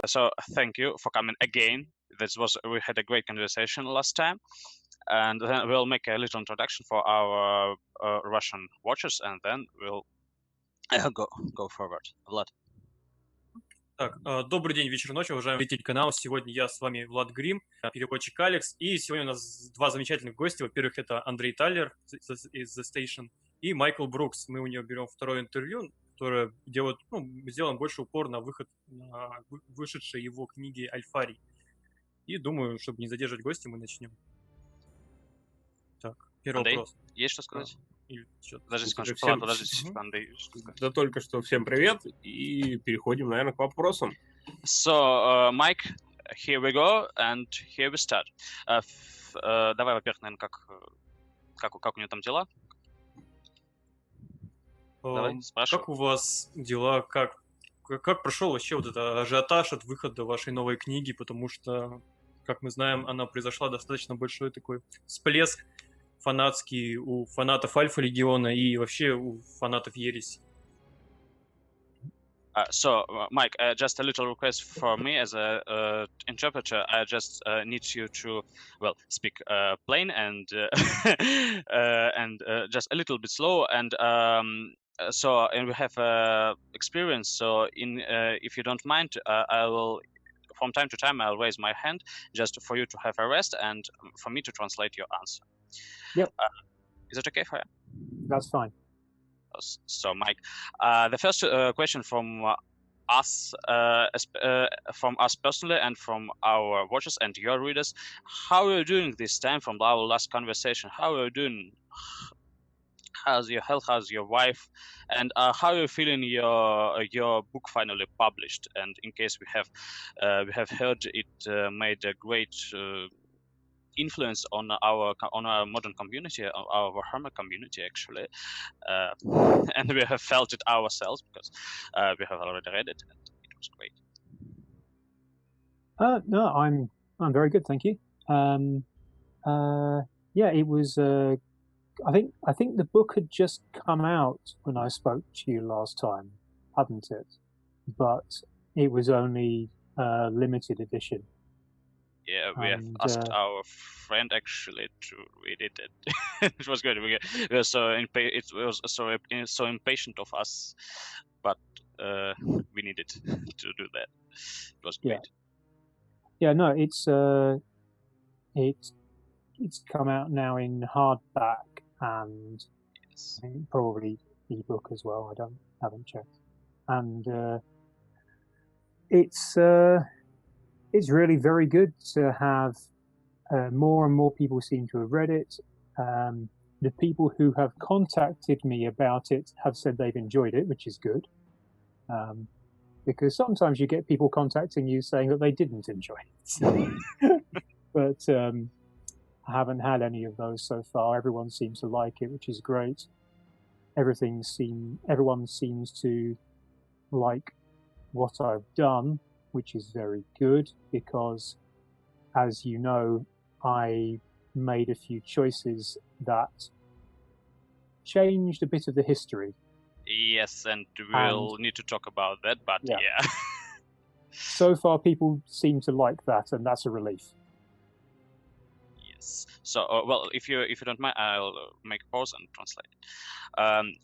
So thank you for coming again. We had a great conversation last time, and then we'll make a little introduction for our Russian watchers, and then we'll go forward. Vlad. Так, добрый день, вечер, ночь, уважаемый зритель канала. Сегодня я с вами Влад Грим, переводчик Алекс. И сегодня у нас два замечательных гостя. Во-первых, это Андрей Таллер из The Station и Майкл Брукс. Мы у него берем второе интервью, которое сделаем больше упор на вышедшие его книги «Альфарий». И думаю, чтобы не задерживать гостя, мы начнем. Так, первый Андрей, вопрос. Есть что сказать? Подожди Андрей. Да только что всем привет, и переходим, наверное, к вопросам. So, Mike, here we go, and here we start. Давай, во-первых, наверное, как у него там дела? Давай, спрашивай. Как у вас дела? Как прошел вообще вот этот ажиотаж от выхода вашей новой книги? Потому что, как мы знаем, она произошла достаточно большой такой всплеск фанатский у фанатов Альфа-Легиона и вообще у фанатов Ереси. So, Mike, just a little request for me as a interpreter. I just need you to, speak plain and just a little bit slow. And we have experience. So, if you don't mind, I will, from time to time, I'll raise my hand just for you to have a rest and for me to translate your answer. Yep. Is it okay for you? That's fine. So, Mike, the first question from us personally and from our watchers and your readers: how are you doing this time from our last conversation? How are you doing? How's your health? How's your wife? And how are you feeling your book finally published? And in case we have heard it made a great influence on our modern community, our Warhammer community, actually, and we have felt it ourselves because we have already read it, and it was great. No, I'm very good, thank you. Yeah, it was. I think the book had just come out when I spoke to you last time, hadn't it? But it was only limited edition. Yeah, we have asked our friend actually to read it. And it was good. We were so impatient of us, but we needed to do that. It was great. Yeah, no, it's come out now in hardback and Yes. I think probably ebook as well. Haven't checked, and it's really very good to have more and more people seem to have read it. The people who have contacted me about it have said they've enjoyed it, which is good. Because sometimes you get people contacting you saying that they didn't enjoy it. But I haven't had any of those so far. Everyone seems to like it, which is great. Everyone seems to like what I've done, which is very good because, as you know, I made a few choices that changed a bit of the history. Yes, and we'll need to talk about that, but yeah. So far, people seem to like that, and that's a relief. Yes. So, if you don't mind, I'll make a pause and translate.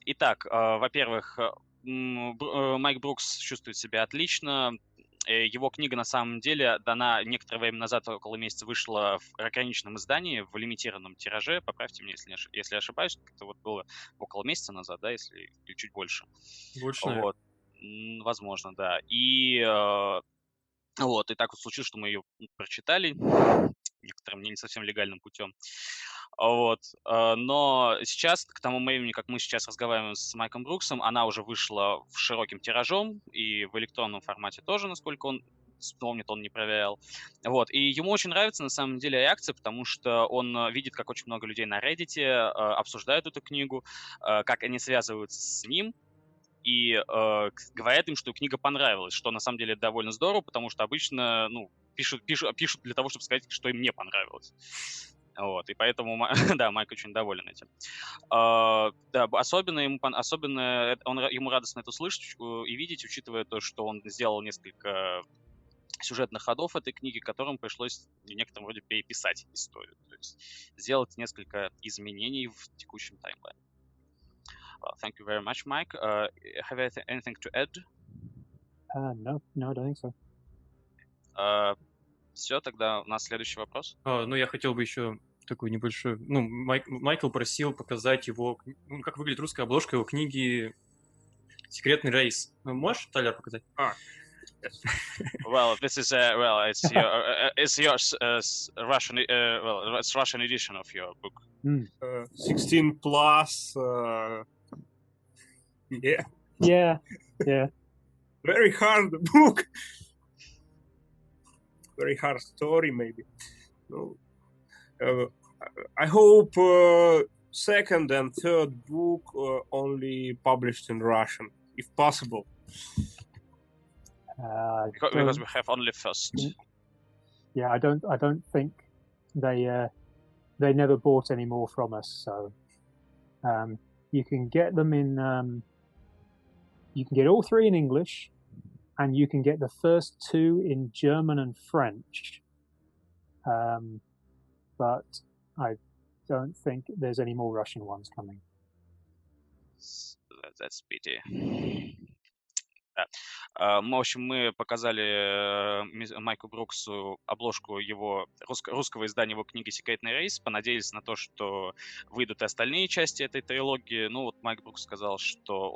Итак, во-первых, Майк Брукс чувствует себя отлично. Его книга, на самом деле, дана некоторое время назад, около месяца, вышла в ограниченном издании, в лимитированном тираже. Поправьте меня, если ошибаюсь. Это вот было около месяца назад, да, или чуть больше. Больше, вот. Возможно, да. И так вот случилось, что мы ее прочитали некоторым не совсем легальным путем. Но сейчас, к тому времени, как мы сейчас разговариваем с Майком Бруксом, она уже вышла в широким тиражом и в электронном формате тоже, насколько он помнит, он не проверял. И ему очень нравится, на самом деле, реакция, потому что он видит, как очень много людей на Reddit обсуждают эту книгу, как они связываются с ним, и говорят им, что книга понравилась, что на самом деле довольно здорово, потому что обычно пишут для того, чтобы сказать, что им не понравилось. И поэтому, да, Майк очень доволен этим. Да, особенно ему радостно это слышать и видеть, учитывая то, что он сделал несколько сюжетных ходов этой книги, которым пришлось в некотором роде переписать историю, то есть сделать несколько изменений в текущем таймлайне. Well, thank you very much, Mike. Have you anything to add? No, I don't think so. Все, тогда у нас следующий вопрос. Ну, я хотел бы еще такой небольшой... Ну, Майкл просил показать его... Ну, как выглядит русская обложка его книги «Секретный рейс». Можешь, Тайлер, показать? Well, this is it's your Russian it's Russian edition of your book. 16 plus. Yeah. Very hard book. Very hard story, maybe. No. I hope second and third book only published in Russian, if possible. Because we have only first. Yeah, I don't think they never bought any more from us. So you can get them in. You can get all three in English, and you can get the first two in German and French. But I don't think there's any more Russian ones coming. That's pity. В общем, мы показали Майку Бруксу обложку его русского издания его книги «Секретный рейс», понадеялись на то, что выйдут и остальные части этой трилогии. Ну вот Майк Брукс сказал, что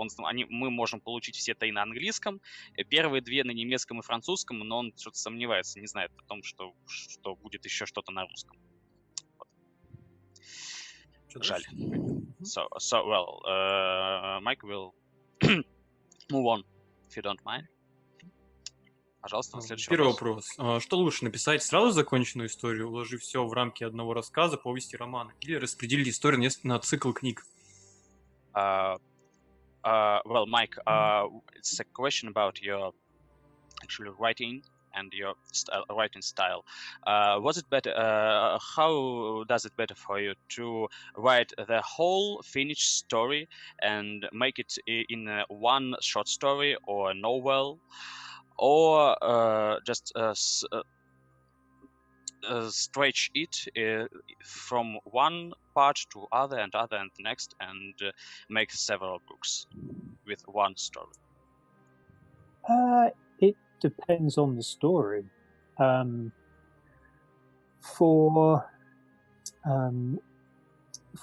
мы можем получить все три на английском, первые две на немецком и французском, но он что-то сомневается, не знает о том, что будет еще что-то на русском. Вот. Жаль. Mike will move on. If you don't mind. Пожалуйста, следующий Первый вопрос. Что лучше, написать сразу законченную историю, уложив все в рамки одного рассказа, повести, романа, или распределить историю на цикл книг? Well, Mike, it's a question about your actually writing and your writing style. Was it better? How does it better for you to write the whole finished story and make it in one short story or a novel, or just stretch it from one part to other and next, and make several books with one story? It depends on the story. For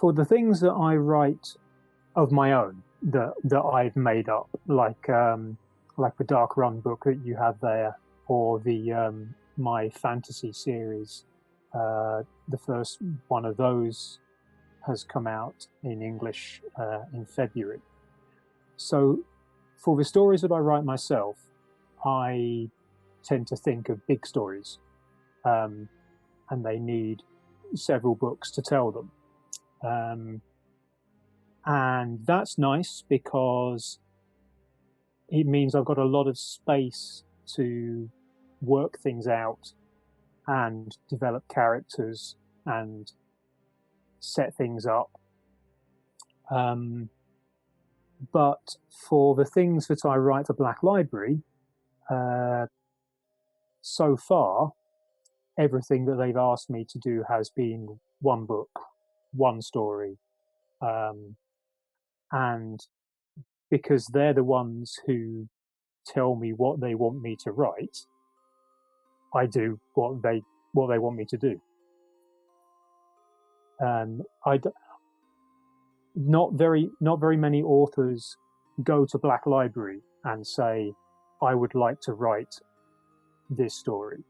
the things that I write of my own that I've made up, like the Dark Run book that you have there, or the my fantasy series, the first one of those has come out in English in February. So for the stories that I write myself, I tend to think of big stories, and they need several books to tell them. And that's nice because it means I've got a lot of space to work things out and develop characters and set things up. But for the things that I write for Black Library, so far, everything that they've asked me to do has been one book, one story. And because they're the ones who tell me what they want me to write, I do what they want me to do. Not very many authors go to Black Library and say, I would like to write this story.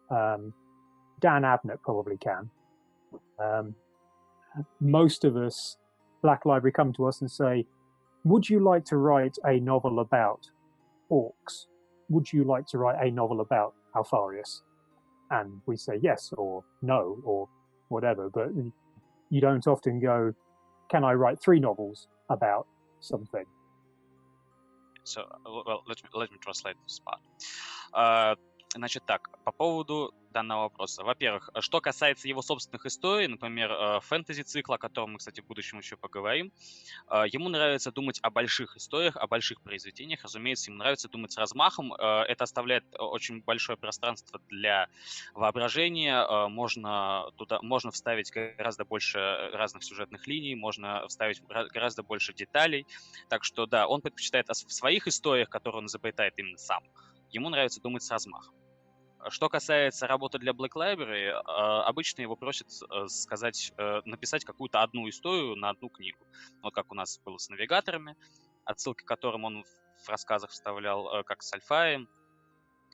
Dan Abnett probably can. Most of us, Black Library, come to us and say, would you like to write a novel about orcs? Would you like to write a novel about Alfarius? And we say yes or no or whatever, but you don't often go, can I write 3 novels about something? So, well, let me translate this part. Значит так, по поводу данного вопроса. Во-первых, что касается его собственных историй, например, фэнтези-цикла, о котором мы, кстати, в будущем еще поговорим, ему нравится думать о больших историях, о больших произведениях. Разумеется, ему нравится думать с размахом. Это оставляет очень большое пространство для воображения. Можно вставить гораздо больше разных сюжетных линий, можно вставить гораздо больше деталей. Так что, да, он предпочитает в своих историях, которые он изобретает именно сам, ему нравится думать с размахом. Что касается работы для Black Library, обычно его просят написать какую-то одну историю на одну книгу. Вот как у нас было с навигаторами, отсылки к которым он в рассказах вставлял, как с Альфарием.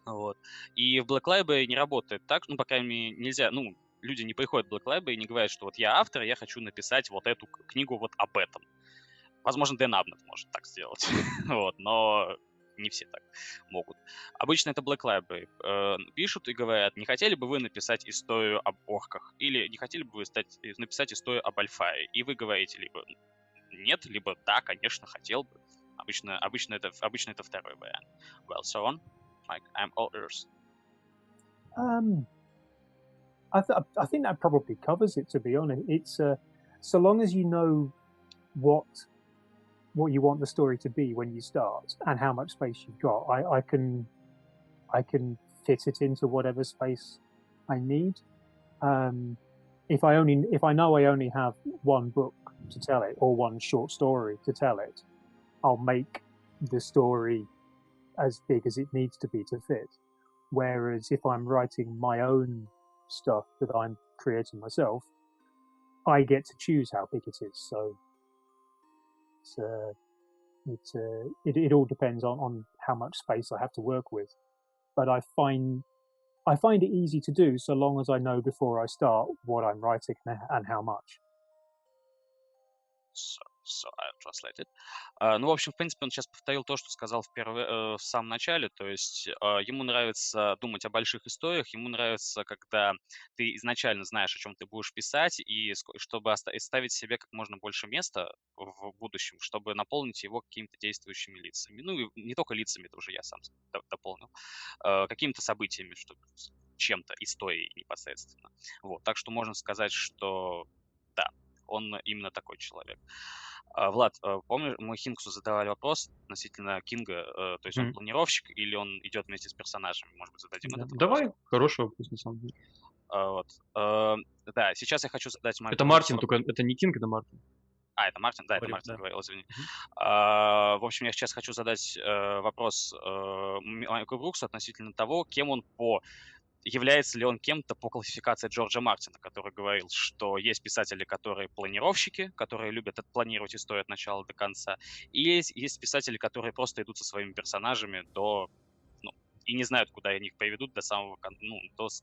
Вот. И в Black Library не работает так, по крайней мере, нельзя, люди не приходят в Black Library и не говорят, что вот я автор, я хочу написать вот эту книгу вот об этом. Возможно, Дэн Абнет может так сделать, вот, но не все так могут. Обычно это Black Library. Пишут и говорят, не хотели бы вы написать историю об орках? Или не хотели бы вы написать историю об Альфарии? И вы говорите либо нет, либо да, конечно, хотел бы. Обычно это второй вариант. Well, so on. Mike, I'm all ears. I think that probably covers it, to be honest. It's so long as you know what you want the story to be when you start and how much space you've got, I can fit it into whatever space I need. If I know I only have one book to tell it or one short story to tell it, I'll make the story as big as it needs to be to fit. Whereas if I'm writing my own stuff that I'm creating myself, I get to choose how big it is. So it all depends on how much space I have to work with. But I find it easy to do so long as I know before I start what I'm writing and how much. So I translated. В общем, в принципе, он сейчас повторил то, что сказал в самом начале, то есть ему нравится думать о больших историях, ему нравится, когда ты изначально знаешь, о чем ты будешь писать, и чтобы оставить себе как можно больше места в будущем, чтобы наполнить его какими-то действующими лицами. И не только лицами, это уже я сам дополнил, какими-то событиями, чем-то, историей непосредственно. Вот, так что можно сказать, что да, он именно такой человек. Влад, помнишь, мы Хинксу задавали вопрос относительно Кинга, то есть он планировщик или он идет вместе с персонажами? Может быть, зададим этот вопрос? Давай, хороший вопрос, на самом деле. Да, сейчас я хочу задать Майку Это Мартин, только это не Кинг, это Мартин. Это Мартин? Да, это Мартин говорил, извини. В общем, я сейчас хочу задать вопрос Майку Бруксу относительно того, является ли он кем-то по классификации Джорджа Мартина, который говорил, что есть писатели, которые планировщики, которые любят отпланировать историю от начала до конца, и есть писатели, которые просто идут со своими персонажами и не знают, куда они их приведут до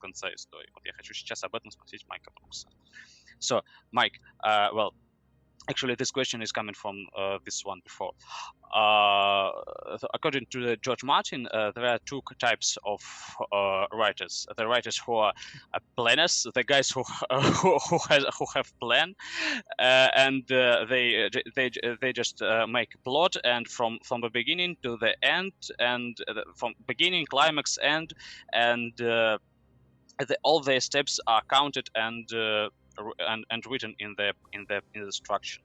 конца истории. Вот я хочу сейчас об этом спросить Майка Брукса. So, Mike, well, actually, this question is coming from this one before. According to George Martin, there are two types of writers: the writers who are planners, the guys who have plan, and they just make a plot, and from the beginning to the end, and from beginning, climax, end, and all their steps are counted and written in the structure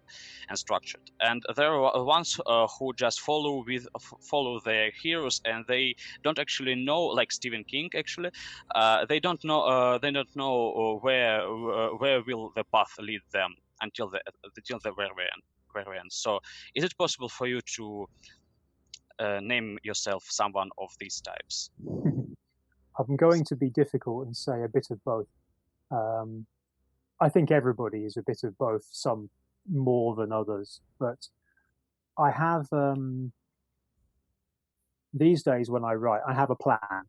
and structured. And there are ones who just follow their heroes, and they don't actually know, like Stephen King. Actually, they don't know where will the path lead them until the very end. So, is it possible for you to name yourself someone of these types? I'm going to be difficult and say a bit of both. I think everybody is a bit of both, some more than others. But I have, these days when I write, I have a plan,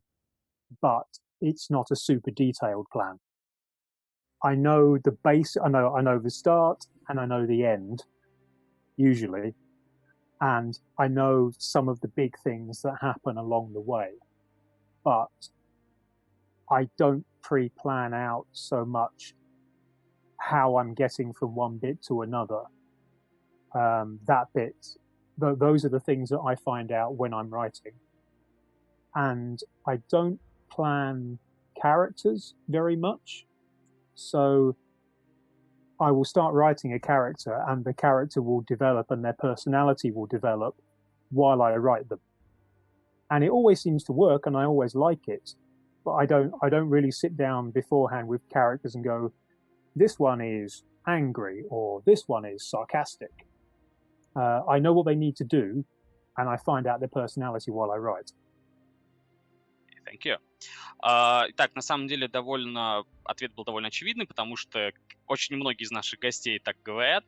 but it's not a super detailed plan. I know the base, I know the start and I know the end, usually. And I know some of the big things that happen along the way. But I don't pre-plan out so much how I'm getting from one bit to another. That bit, those are the things that I find out when I'm writing. And I don't plan characters very much. So I will start writing a character, and the character will develop and their personality will develop while I write them. And it always seems to work, and I always like it. But I don't really sit down beforehand with characters and go, this one is angry or this one is sarcastic. I know what they need to do, and I find out their personality while I write. Thank you. Так, на самом деле, ответ был довольно очевидный, потому что очень многие из наших гостей так говорят.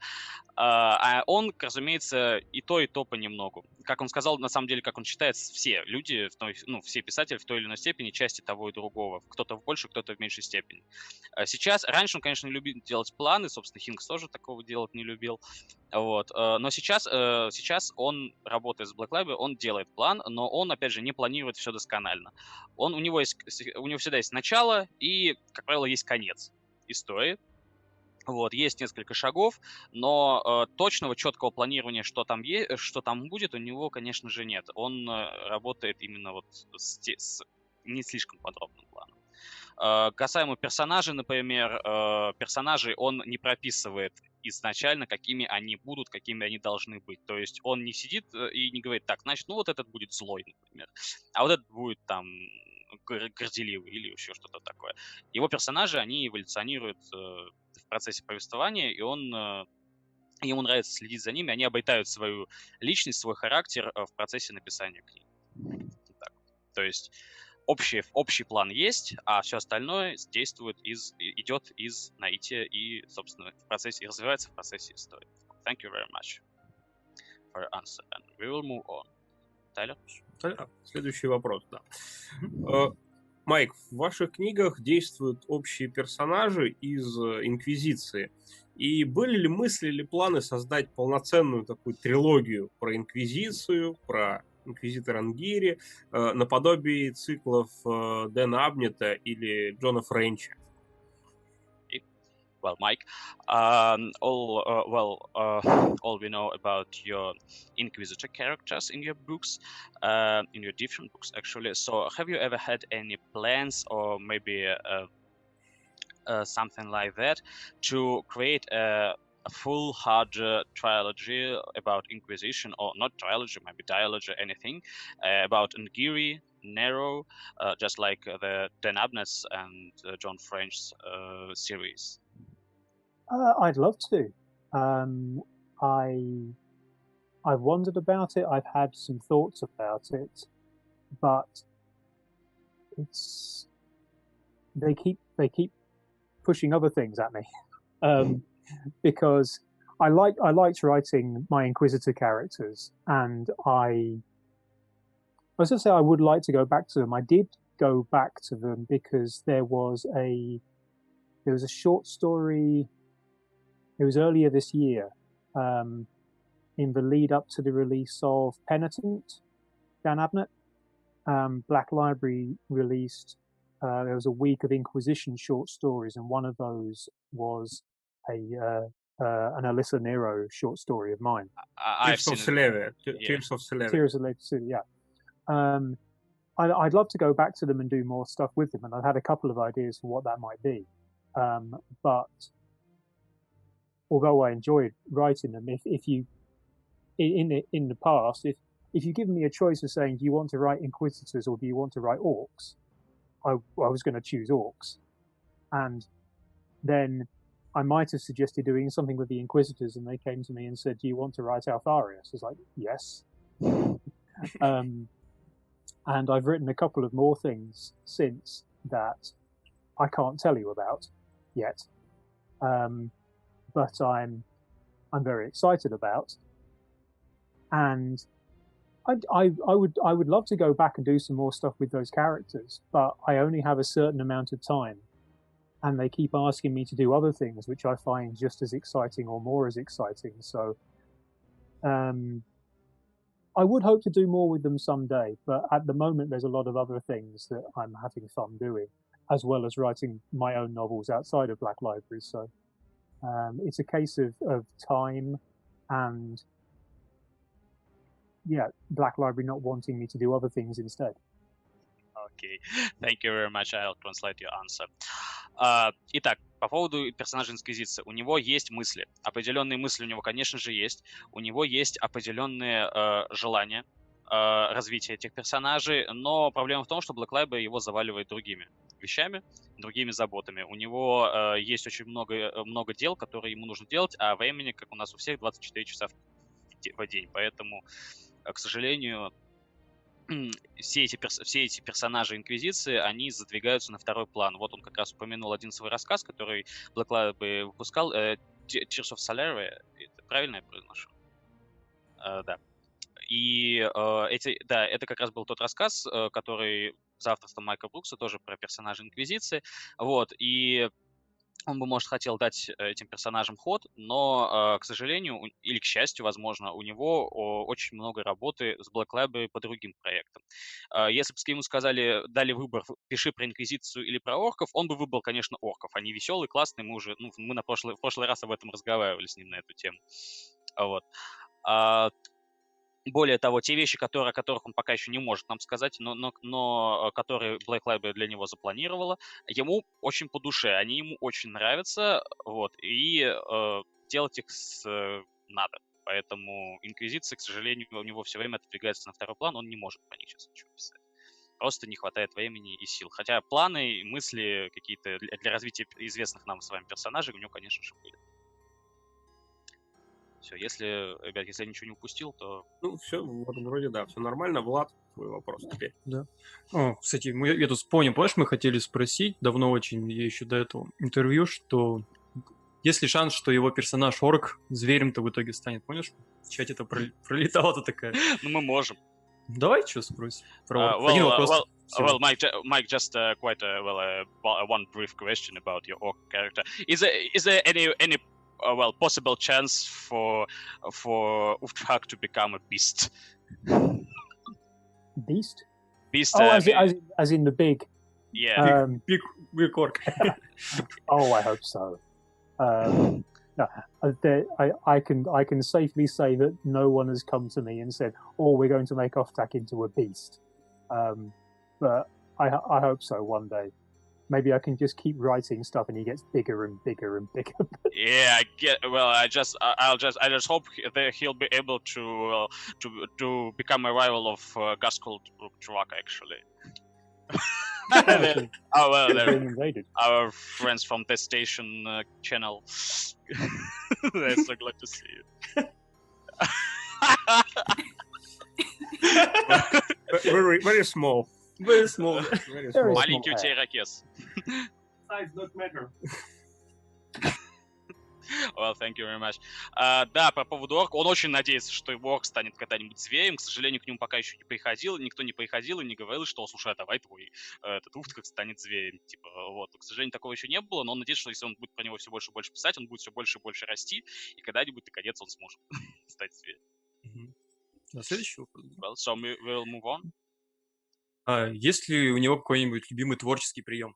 А он, разумеется, и то понемногу. Как он сказал, на самом деле, как он считает, все люди, все писатели в той или иной степени части того и другого. Кто-то в большей, кто-то в меньшей степени. Сейчас, раньше он, конечно, любил делать планы, собственно, Хинкс тоже такого делать не любил. Вот. Но сейчас он, работая с Black Library, он делает план, но он, опять же, не планирует все досконально. У него всегда есть начало и, как правило, есть конец истории. Вот, есть несколько шагов, но точного, четкого планирования, что там будет, у него, конечно же, нет. Он работает именно вот с не слишком подробным планом. Касаемо персонажей, например, персонажей он не прописывает изначально, какими они будут, какими они должны быть. То есть он не сидит и не говорит, так, значит, вот этот будет злой, например, а вот этот будет там горделивый или еще что-то такое. Его персонажи, они эволюционируют в процессе повествования, и ему нравится следить за ними, они обретают свою личность, свой характер в процессе написания книг. Так. То есть общий план есть, а все остальное идет из наития и, собственно, развивается в процессе истории. Thank you very much for your answer, and we will move on. Тайлер? Следующий вопрос, да. Майк, в ваших книгах действуют общие персонажи из инквизиции. И были ли мысли или планы создать полноценную такую трилогию про инквизицию, про инквизитора Ангири, наподобие циклов Дэна Абнета или Джона Френча? Well, Mike, all we know about your Inquisitor characters in your books, in your different books, actually. So, have you ever had any plans, or maybe something like that, to create a full hard trilogy about Inquisition, or not trilogy, maybe dialogy, anything about Ngiri, Nero, just like the Dan Abnett's and John French's series? I'd love to. I've wondered about it. I've had some thoughts about it, but they keep pushing other things at me because I liked writing my Inquisitor characters, and I was going to say I would like to go back to them. I did go back to them because there was a short story. It was earlier this year, in the lead up to the release of Penitent, Dan Abnett. Black Library released, there was a week of Inquisition short stories, and one of those was an Alyssa Nero short story of mine. Tears of Celebria. Tears of Celebria, yeah. I'd love to go back to them and do more stuff with them, and I've had a couple of ideas for what that might be. But although I enjoyed writing them, if you in the past, if you give me a choice of saying, do you want to write Inquisitors or do you want to write orcs, I was going to choose orcs, and then I might have suggested doing something with the Inquisitors, and they came to me and said, do you want to write Alfaria? So I was like, yes. And I've written a couple of more things since that I can't tell you about yet. But I'm very excited about, and I would love to go back and do some more stuff with those characters, but I only have a certain amount of time, and they keep asking me to do other things, which I find just as exciting or more as exciting. So, I would hope to do more with them someday, but at the moment there's a lot of other things that I'm having fun doing, as well as writing my own novels outside of Black Library. So. It's a case of time and, yeah, Black Library not wanting me to do other things instead. Okay. Thank you very much. I'll translate your answer. Итак, по поводу персонажа Инквизиции. У него есть мысли. Определенные мысли у него, конечно же, есть. У него есть определенные желания развития этих персонажей, но проблема в том, что Black Label его заваливает другими вещами, другими заботами. У него есть очень много дел, которые ему нужно делать, а времени, как у нас у всех, 24 часа в день. Поэтому, к сожалению, все эти персонажи Инквизиции, они задвигаются на второй план. Вот он как раз упомянул один свой рассказ, который Black Label выпускал, Tears of Solaria, это правильно я произношу? Да. И это как раз был тот рассказ, который за авторством Майка Брукса, тоже про персонажа Инквизиции. Вот, и он бы, может, хотел дать этим персонажам ход, но, к сожалению, или к счастью, возможно, у него очень много работы с Black Label по другим проектам. Если бы ему сказали, дали выбор, пиши про Инквизицию или про орков, он бы выбрал, конечно, орков. Они веселые, классные, мы в прошлый раз об этом разговаривали с ним на эту тему. Вот. Более того, те вещи, о которых он пока еще не может нам сказать, но которые Black Label для него запланировала, ему очень по душе, они ему очень нравятся, вот, и делать их надо. Поэтому Инквизиция, к сожалению, у него все время отодвигается на второй план, он не может про них сейчас ничего писать. Просто не хватает времени и сил. Хотя планы, мысли какие-то для развития известных нам с вами персонажей у него, конечно же, были. Все, ребят, если я ничего не упустил, то... Ну, все, вроде да, все нормально. Влад, твой вопрос теперь. Да. Кстати, я тут вспомнил, помнишь, мы хотели спросить, давно очень, я еще до этого интервью, что есть ли шанс, что его персонаж-орк Зверем-то в итоге станет, помнишь? В чате это пролетала-то такая. Ну, мы можем. Давай что спросим? Один вопрос. Well, Mike, just quite one brief question about your orc character. Is there any possible chance for Uftrak to become a beast? Beast? Beast. Oh, as in the big. Yeah. Big orc. Oh, I hope so. No, I can safely say that no one has come to me and said, "Oh, we're going to make Uftrak into a beast." But I hope so one day. Maybe I can just keep writing stuff and he gets bigger and bigger and bigger. Yeah, I get. Well, I just hope that he'll be able to become a rival of Gaskell Truck, actually. Our friends from the station channel. They're so glad to see you. Very small. Very small. Маленький у тебя ирокез. Size don't matter. Well, thank you very much. Да, по поводу орка. Он очень надеется, что его орк станет когда-нибудь зверем. К сожалению, к нему пока еще не приходил. Никто не приходил и не говорил, что, слушай, давай твой этот Уфтрак станет зверем. Типа, вот. К сожалению, такого еще не было, но он надеется, что если он будет про него все больше и больше писать, он будет все больше и больше расти, и когда-нибудь, наконец, он сможет стать зверем. На следующий вопрос. Well, so we'll move on. Есть ли у него какой-нибудь любимый творческий прием?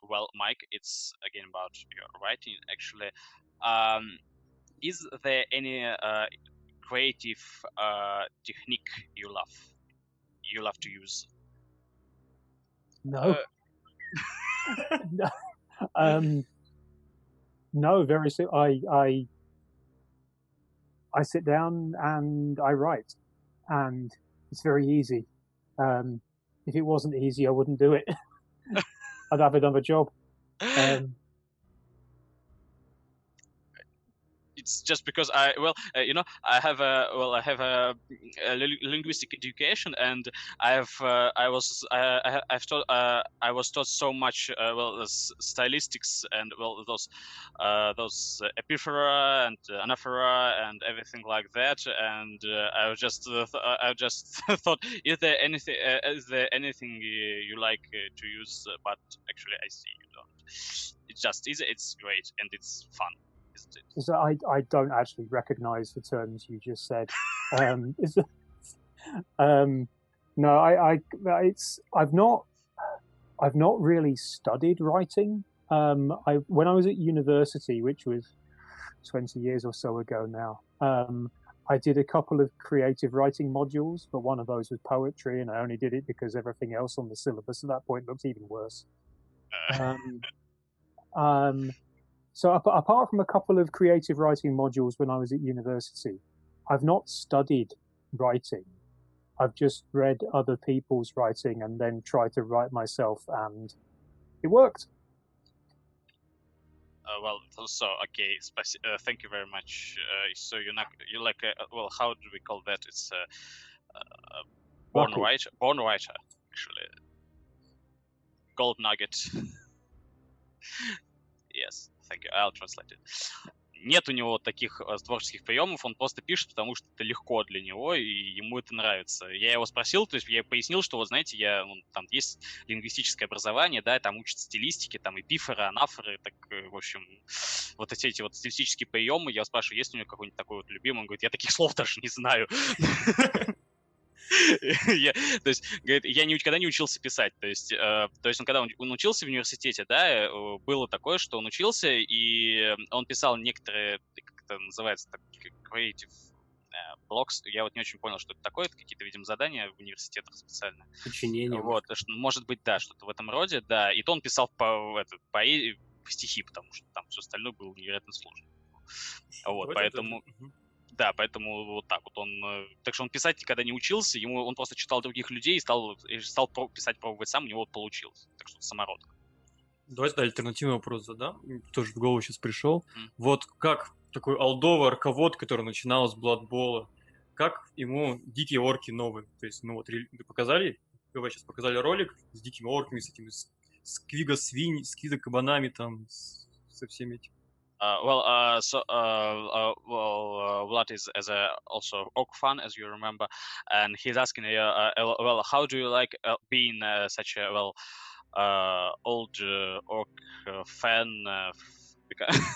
Well, Mike, it's again about your writing, actually. Is there any creative technique you love to use? No. No. No, very simple. I sit down and I write, and it's very easy. If it wasn't easy, I wouldn't do it. I'd have another job. It's just because I have a linguistic education, and I was taught so much stylistics and those epiphora and anaphora and everything like that, and I just thought, is there anything you like to use? But actually, I see you don't. It's great and it's fun. So I don't actually recognise the terms you just said. No, I've not really studied writing. When I was at university, which was 20 years or so ago now, I did a couple of creative writing modules, but one of those was poetry, and I only did it because everything else on the syllabus at that point looked even worse. So apart from a couple of creative writing modules when I was at university, I've not studied writing. I've just read other people's writing and then tried to write myself, and it worked. Okay, thank you very much. So you like how do we call that? It's born writer, actually. Gold nugget. Yes, thank you. I'll translate it. Нет у него таких творческих приемов, он просто пишет, потому что это легко для него, и ему это нравится. Я его спросил, то есть я пояснил, что, вот знаете, там есть лингвистическое образование, да, там учат стилистики, там эпифоры, анафоры, так, в общем, вот эти вот стилистические приемы, я спрашиваю, есть у него какой-нибудь такой вот любимый, он говорит, я таких слов даже не знаю. То есть, говорит, я никогда не учился писать. То есть он, когда он учился в университете, да, было такое, что он учился, и он писал некоторые, как это называется, creative blocks. Я вот не очень понял, что это такое. Это какие-то, видимо, задания в университетах специальные. Сочинения. Вот, может быть, да, что-то в этом роде, да. И то он писал по стихи, потому что там все остальное было невероятно сложно. Вот, поэтому... Да, поэтому вот так вот он... Так что он писать никогда не учился, он просто читал других людей и стал писать, пробовать сам, у него получилось. Так что самородок. Давайте альтернативный вопрос задам. Тоже в голову сейчас пришел. Вот как такой олдовый орковод, который начинал с Бладбола, как ему дикие орки новые? То есть, показали, вы сейчас показали ролик с дикими орками, с этими сквига-кабанами там, со всеми этими. Vlad is as also orc fan, as you remember, and he's asking, how do you like being such a old orc fan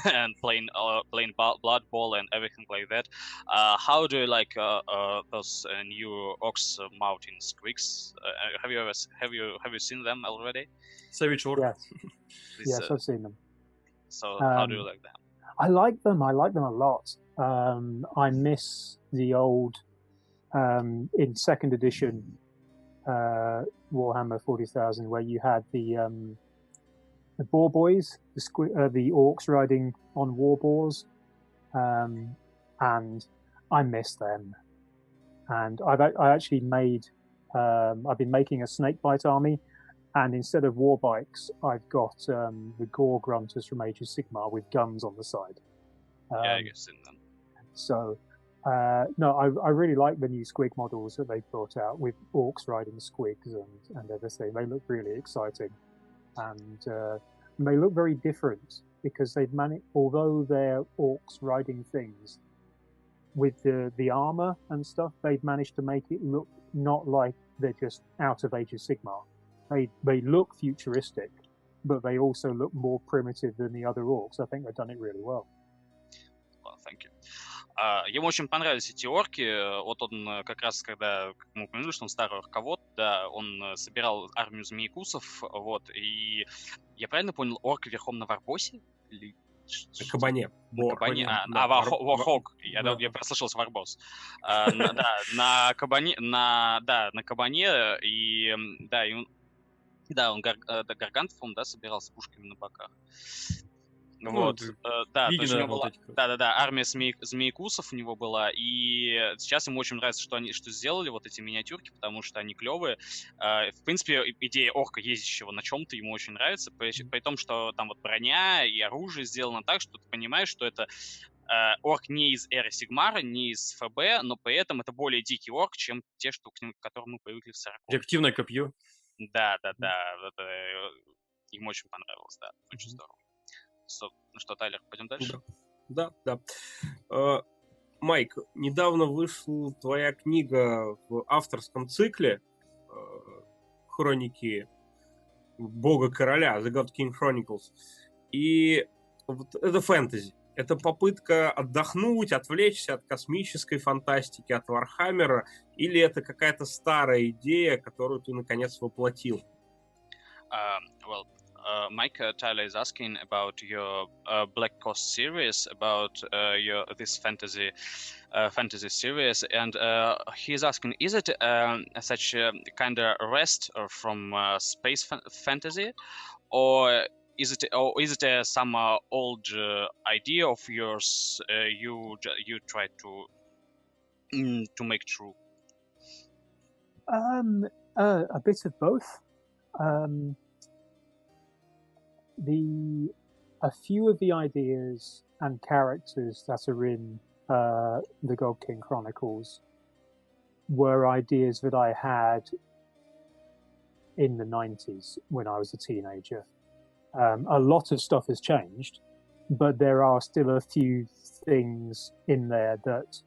and playing Blood Bowl and everything like that? How do you like those new orcs mountain squigs? Have you seen them already? Savage orc. Yes, I've seen them. So how do you like them? I like them a lot. I miss the old, in second edition Warhammer 40,000, where you had the boar boys, the orcs riding on war boars, and I miss them. And I actually made, I've been making a snakebite army. And instead of war bikes, I've got the gore grunters from Age of Sigmar with guns on the side. I've seen them. So, no, I really like the new squig models that they've brought out with orcs riding squigs and everything. They look really exciting. And they look very different because they've managed, although they're orcs riding things, with the armor and stuff, they've managed to make it look not like they're just out of Age of Sigmar. They look futuristic, but they also look more primitive than the other orcs. I think they've done it really well. Well, thank you. Ему очень понравились эти орки. Вот он как раз, когда мы упомянули, что он старый орковод, да, он собирал армию змеекусов, вот, и я правильно понял, орк верхом на Варбосе? Или... На кабане. Вархог. Я прослышался Варбос. На кабане, и он гаргантов, да, собирал с пушками на боках. Вот, да, то есть у него была, армия змеекусов у него была, и сейчас ему очень нравится, что сделали вот эти миниатюрки, потому что они клевые. В принципе, идея орка, ездящего на чем-то, ему очень нравится, при том, что там вот броня и оружие сделано так, что ты понимаешь, что это орк не из эры Сигмара, не из ФБ, но при этом это более дикий орк, чем те, к которым мы привыкли в 40-х. Реактивное копье. Да, это ему очень понравилось, да, очень здорово. Ну что, Тайлер, пойдем дальше? Да. Майк, недавно вышла твоя книга в авторском цикле «Хроники бога, короля», The God King Chronicles. И вот это фэнтези. Это попытка отдохнуть, отвлечься от космической фантастики, от Вархаммера, или это какая-то старая идея, которую ты наконец воплотил? Mike, Tyler is asking about your Black Coast series, about your this fantasy series, and he's asking, is it such a kind of rest from space fantasy, or is it some old idea of yours you try to make true? A bit of both. A few of the ideas and characters that are in the God King Chronicles were ideas that I had in the 90s when I was a teenager. A lot of stuff has changed, but there are still a few things in there that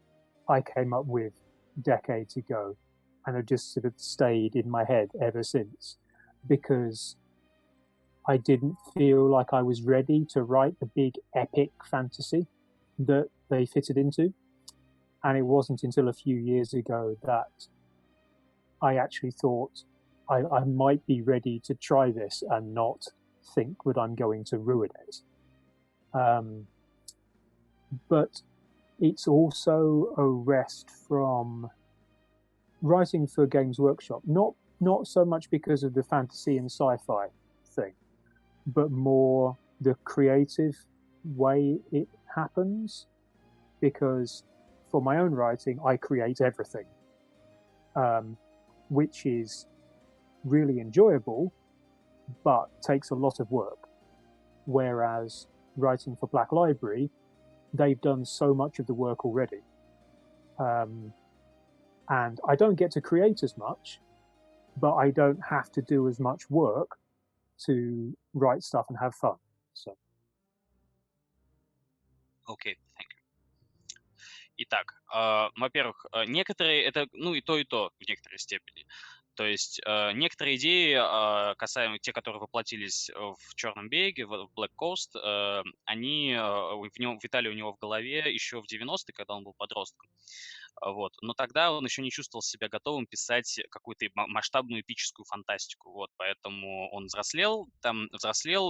I came up with decades ago and have just sort of stayed in my head ever since, because I didn't feel like I was ready to write the big epic fantasy that they fitted into. And it wasn't until a few years ago that I actually thought I might be ready to try this and not think that I'm going to ruin it. But it's also a rest from writing for Games Workshop, not so much because of the fantasy and sci-fi thing, but more the creative way it happens, because for my own writing, I create everything, which is really enjoyable, but takes a lot of work. Whereas writing for Black Library, they've done so much of the work already. And I don't get to create as much, but I don't have to do as much work to write stuff and have fun. So. Okay, thank you. Итак, во-первых, некоторые это, и то в некоторой степени. То есть некоторые идеи, касаемо те, которые воплотились в Черном береге, в Black Coast, они витали у него в голове еще в 90-е, когда он был подростком. Вот. Но тогда он еще не чувствовал себя готовым писать какую-то масштабную эпическую фантастику. Вот. Поэтому он взрослел,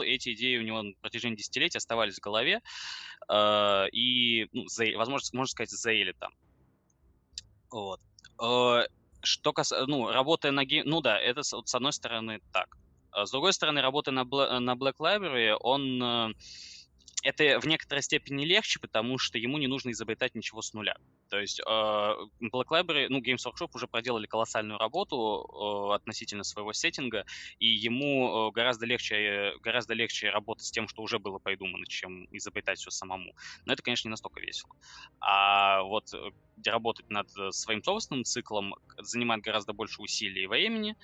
эти идеи у него на протяжении десятилетий оставались в голове, и, возможно, можно сказать, заели там. Вот. Что касается, работая на это с одной стороны так. С другой стороны, работая на Black Library, это в некоторой степени легче, потому что ему не нужно изобретать ничего с нуля. То есть Black Library, Games Workshop уже проделали колоссальную работу относительно своего сеттинга, и ему гораздо легче работать с тем, что уже было придумано, чем изобретать все самому. Но это, конечно, не настолько весело. А вот работать над своим собственным циклом занимает гораздо больше усилий и времени,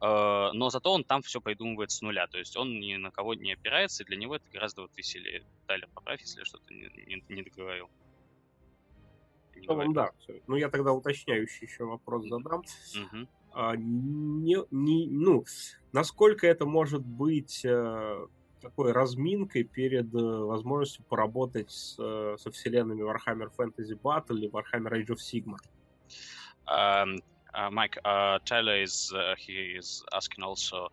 но зато он там все придумывает с нуля, то есть он ни на кого не опирается, и для него это гораздо веселее. Тайлер, поправь, если я что-то не договорил. Да, все. Я тогда уточняющий еще вопрос задам. Насколько это может быть такой разминкой перед возможностью поработать со вселенными Warhammer Fantasy Battle или Warhammer Age of Sigmar? Mike, Tyler is asking also,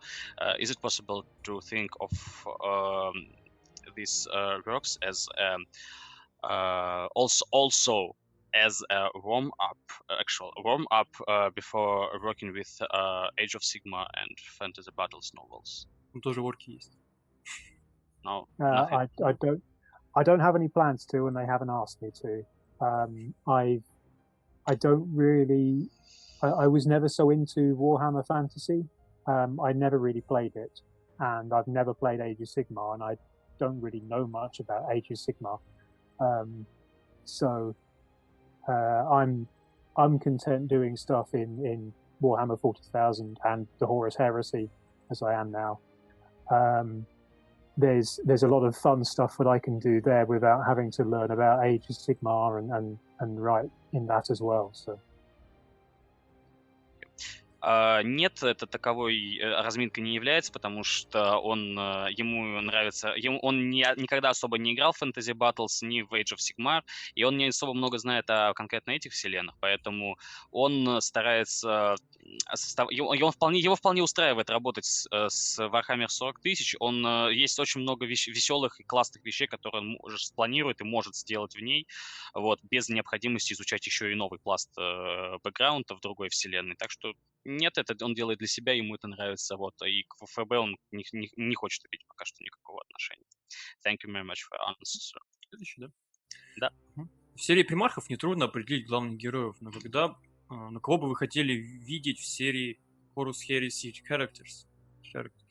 is it possible to think of these works as also as a warm-up before working with Age of Sigmar and Fantasy Battles novels? Тоже орки есть. No, I don't have any plans to, and they haven't asked me to. I don't really. I was never so into Warhammer Fantasy. I never really played it, and I've never played Age of Sigmar, and I don't really know much about Age of Sigmar. So I'm content doing stuff in Warhammer 40,000 and the Horus Heresy as I am now. There's a lot of fun stuff that I can do there without having to learn about Age of Sigmar and write in that as well. So. Нет, это таковой разминкой не является, потому что ему нравится, он никогда особо не играл в Fantasy Battles, ни в Age of Sigmar, и он не особо много знает о конкретно этих вселенных, поэтому он старается, его вполне устраивает работать с Warhammer 40 тысяч, есть очень много веселых и классных вещей, которые он спланирует и может сделать в ней, вот, без необходимости изучать еще и новый пласт бэкграунда в другой вселенной, так что нет, это он делает для себя, ему это нравится, вот, и к ФБ он не хочет иметь пока что никакого отношения. Thank you very much for your answer. Следующий, да? Да. В серии примархов нетрудно определить главных героев, но на кого бы вы хотели видеть в серии Horus Heresy Characters? Characters.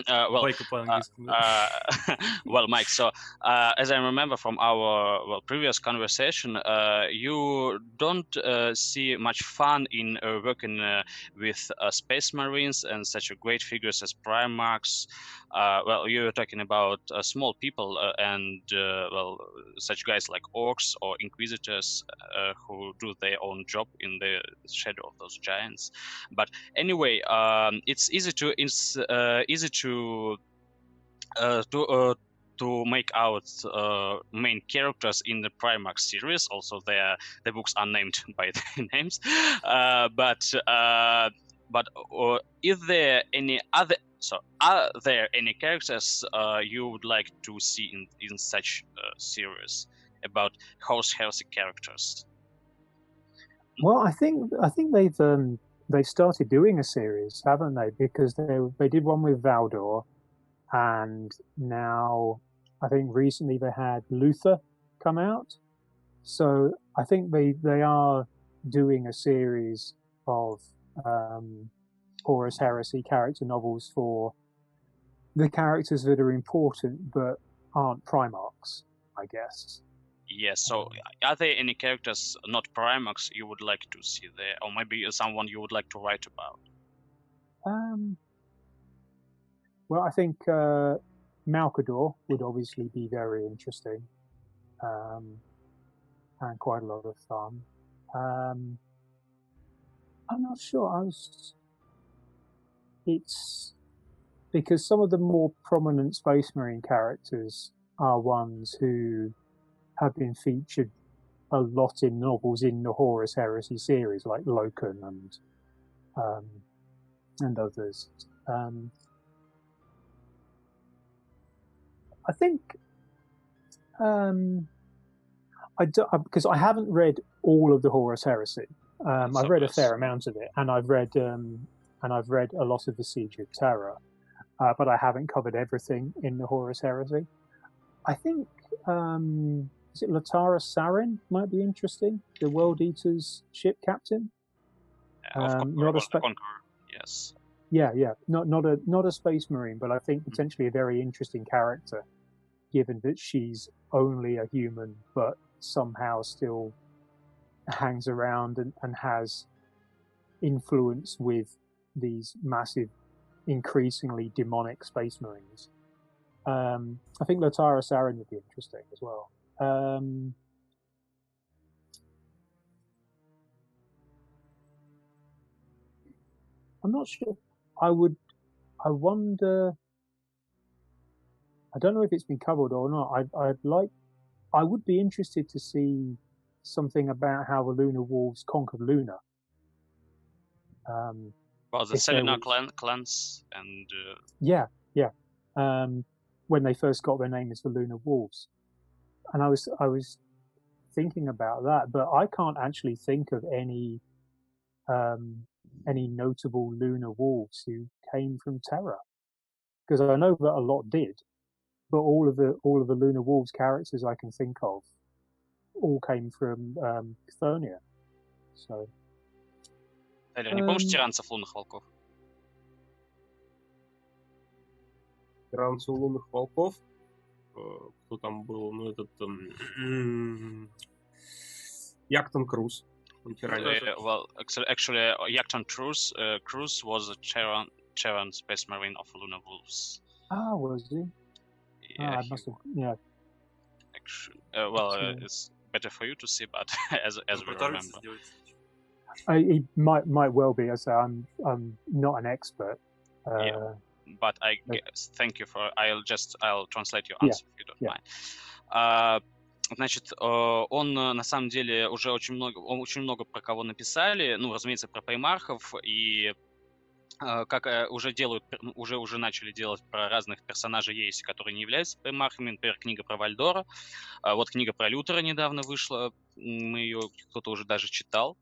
Well, well, Mike. So, as I remember from our previous conversation, you don't see much fun in working with Space Marines and such great figures as Primarchs. Well, you're talking about small people and such guys like orcs or inquisitors who do their own job in the shadow of those giants. But anyway, it's easy to make out main characters in the Primarch series. Also, the books are named by their names. But is there any other? So, are there any characters you would like to see in such series about Horus Heresy characters? Well, I think they've started doing a series, haven't they? Because they did one with Valdor, and now I think recently they had Luther come out. So I think they are doing a series of Horus Heresy character novels for the characters that are important but aren't Primarchs, I guess. Yes, so are there any characters, not Primarchs, you would like to see there? Or maybe someone you would like to write about? Well, I think Malkador would obviously be very interesting and quite a lot of fun. I'm not sure. It's because some of the more prominent Space Marine characters are ones who have been featured a lot in novels in the Horus Heresy series, like Loken and others. I think because I haven't read all of the Horus Heresy. I've read a fair amount of it, and I've read a lot of the Siege of Terror, but I haven't covered everything in the Horus Heresy. I think is it Latara Sarin might be interesting, the World Eaters ship captain. Conqueror, yes. Yeah, not a Space Marine, but I think potentially a very interesting character, given that she's only a human, but somehow still hangs around and has influence with these massive, increasingly demonic Space Marines. I think Latara Sarin would be interesting as well. I'm not sure. I wonder. I don't know if it's been covered or not. I would be interested to see something about how the Lunar Wolves conquered Luna. Well, the Selena clans and yeah. When they first got their name as the Lunar Wolves, and I was thinking about that, but I can't actually think of any notable Lunar Wolves who came from Terra, because I know that a lot did, but all of the Lunar Wolves characters I can think of all came from Chthoniya. So. Тайлер, не помнишь тиранцев лунных волков? Тиранцев лунных волков? Кто там был? Ну, этот... Яктон Круз. Well, actually, Yaktон Cruz was a Terran Space Marine of Lunar Wolves. Ah, was he? Yeah, I must have... Yeah. Actually, better for you to see, but as we remember. He might well be. As I'm not an expert. Yeah. But I guess, thank you for. I'll translate your answer if you don't mind. Значит, он на самом деле уже очень много про кого написали. Ну, разумеется, про примархов и как уже начали делать про разных персонажей есть, которые не являются примархами. Например, книга про Вальдора. Вот книга про Лютера недавно вышла. Мы ее кто-то уже даже читал.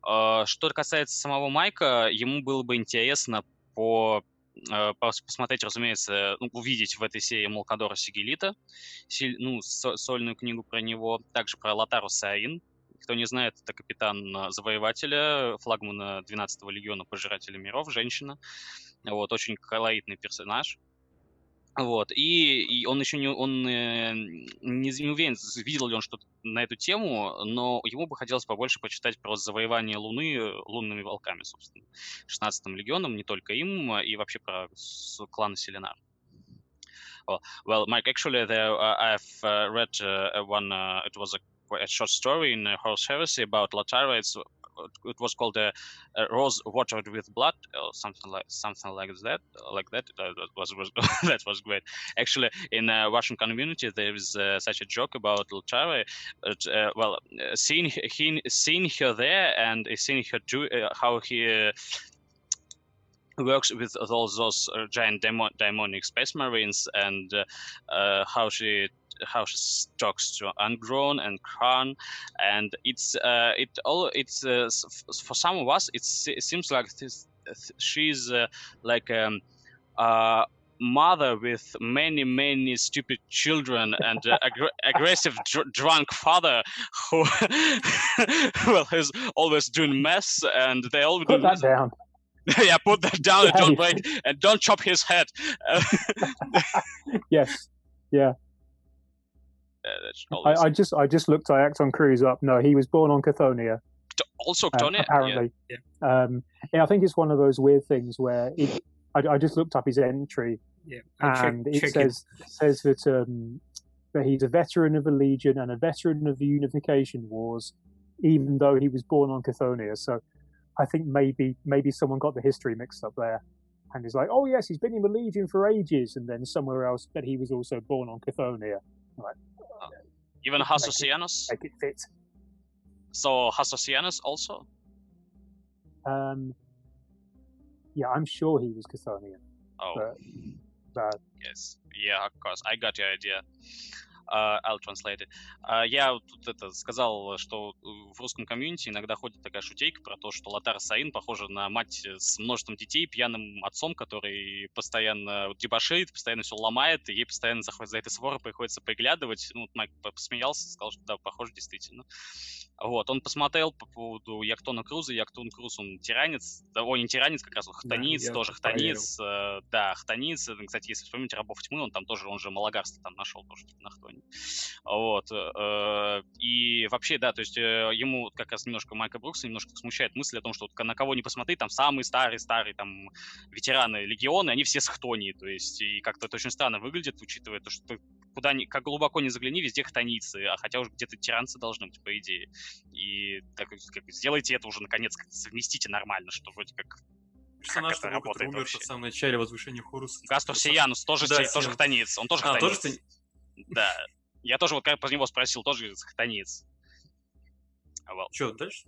Что касается самого Майка, ему было бы интересно посмотреть, разумеется, увидеть в этой серии Молкадора Сигелита, сольную книгу про него, также про Лотару Саин. Кто не знает, это капитан Завоевателя, флагмана 12-го легиона Пожирателя миров, женщина. Вот, очень колоритный персонаж. Вот, и он еще не уверен, видел ли он что-то на эту тему, но ему бы хотелось побольше почитать про завоевание Луны лунными волками, собственно, 16-м легионом, не только им, и вообще про клан Селенар. Well, Mike, actually, I've read it was a short story in Horus Heresy about Latara. It was called Rose Watered with Blood, or something like that. That was great. Actually, in Russian community, there is such a joke about Latara. Seeing her there and seeing her do how he works with all those giant demonic space marines, and how she talks to Ungrown and Khan, and for some of us it seems like she's like a mother with many stupid children and aggressive drunk father who who's always doing mess, and they all put that down. Yeah, put that down and don't break and don't chop his head. Yes, yeah. I just looked Iacton Cruz up. No, he was born on Chthoniya. Also Chthoniya? Apparently. Yeah. I think it's one of those weird things where I just looked up his entry, and it says that he's a veteran of the Legion and a veteran of the Unification Wars, even though he was born on Chthoniya. So I think maybe someone got the history mixed up there, and is like, oh yes, he's been in the Legion for ages, and then somewhere else that he was also born on Chthoniya. Like, even Hassosianus? Make it fit. So Hassosianus also? Yeah, I'm sure he was Chthonian. Oh. But... Yes. Yeah, of course. I got your idea. I'll translate it. Я тут сказал, что в русском комьюнити иногда ходит такая шутейка про то, что Лотар Саин похожа на мать с множеством детей, пьяным отцом, который постоянно дебоширит, постоянно все ломает, и ей постоянно за этой сворой приходится приглядывать. Ну, Майк посмеялся, сказал, что да, похоже действительно. Вот, он посмотрел по поводу Яктона Круза. Яктон Круз, он тиранец, не тиранец, как раз хтонец, тоже хтонец. Да, хтонец. Кстати, если вспомнить Рабов Тьмы, он же Малагарста там нашел тоже на хтоне. Вот. И вообще, да, то есть ему как раз немножко Майка Брукса немножко смущает мысль о том, что на кого ни посмотри, там самые старые там ветераны Легиона, они все с хтонии, то есть и как-то это очень странно выглядит, учитывая то, что как глубоко не загляни, везде хтонийцы, а хотя уже где-то тиранцы должны быть, по идее. И так, сделайте это уже, наконец, как-то совместите нормально, что вроде как персонаж, который умер в самом начале возвышения Хоруса. Гастур Сиянус тоже хтониец, он тоже хтониец. Да, я тоже вот как про него спросил, тоже хтониец. Что, дальше?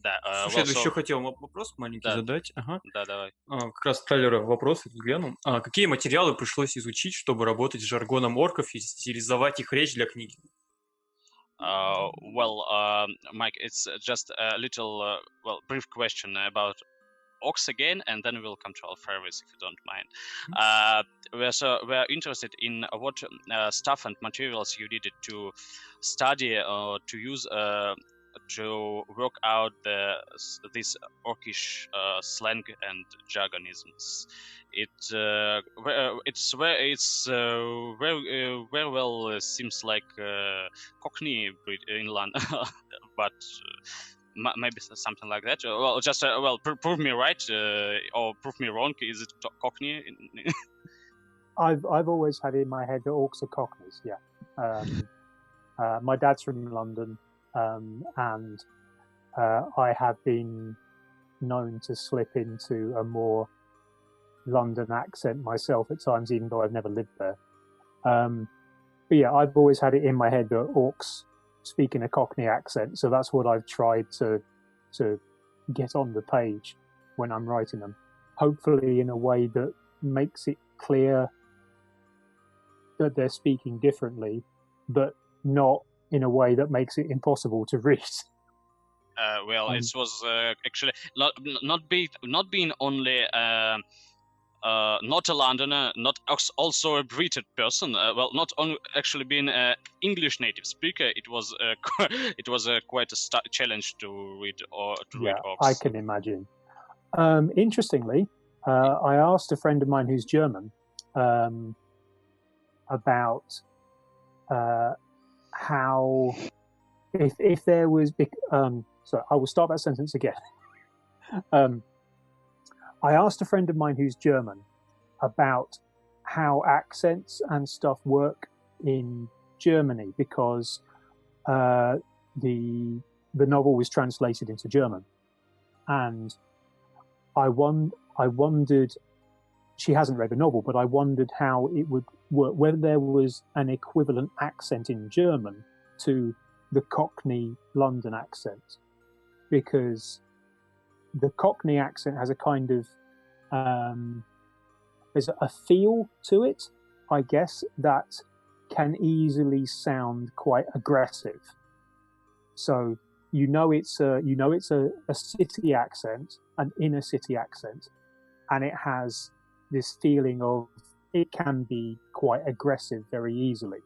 Да. Слушай, я еще хотел вопрос маленький задать. Ага. Да, давай. Как раз Тайлера вопрос взглянул. Какие материалы пришлось изучить, чтобы работать с жаргоном орков и стилизовать их речь для книги? Mike, it's just a little, brief question about orcs again, and then we'll come to Alpharis if you don't mind. We're interested in what stuff and materials you needed to study or to use to work out this orcish slang and jargonisms. It's very well seems like Cockney in London, but maybe something like that. Well, just prove me right or prove me wrong. Is it Cockney? I've always had in my head that orcs are Cockneys. Yeah. My dad's from London, and I have been known to slip into a more London accent myself at times, even though I've never lived there. But yeah, I've always had it in my head that orcs speak in a Cockney accent, so that's what I've tried to get on the page when I'm writing them. Hopefully in a way that makes it clear that they're speaking differently, but not in a way that makes it impossible to read. It was actually not being only not a Londoner, not also a British person. Not actually being an English native speaker. It was quite a challenge to read read orcs. I can imagine. Interestingly, I asked a friend of mine who's German about how if there was. So I will start that sentence again. I asked a friend of mine who's German about how accents and stuff work in Germany, because the novel was translated into German, and I wondered. She hasn't read the novel, but I wondered how it would work, whether there was an equivalent accent in German to the Cockney London accent, because the Cockney accent has a kind of there's a feel to it, I guess, that can easily sound quite aggressive. So it's a city accent, an inner city accent, and it has this feeling of it can be quite aggressive very easily.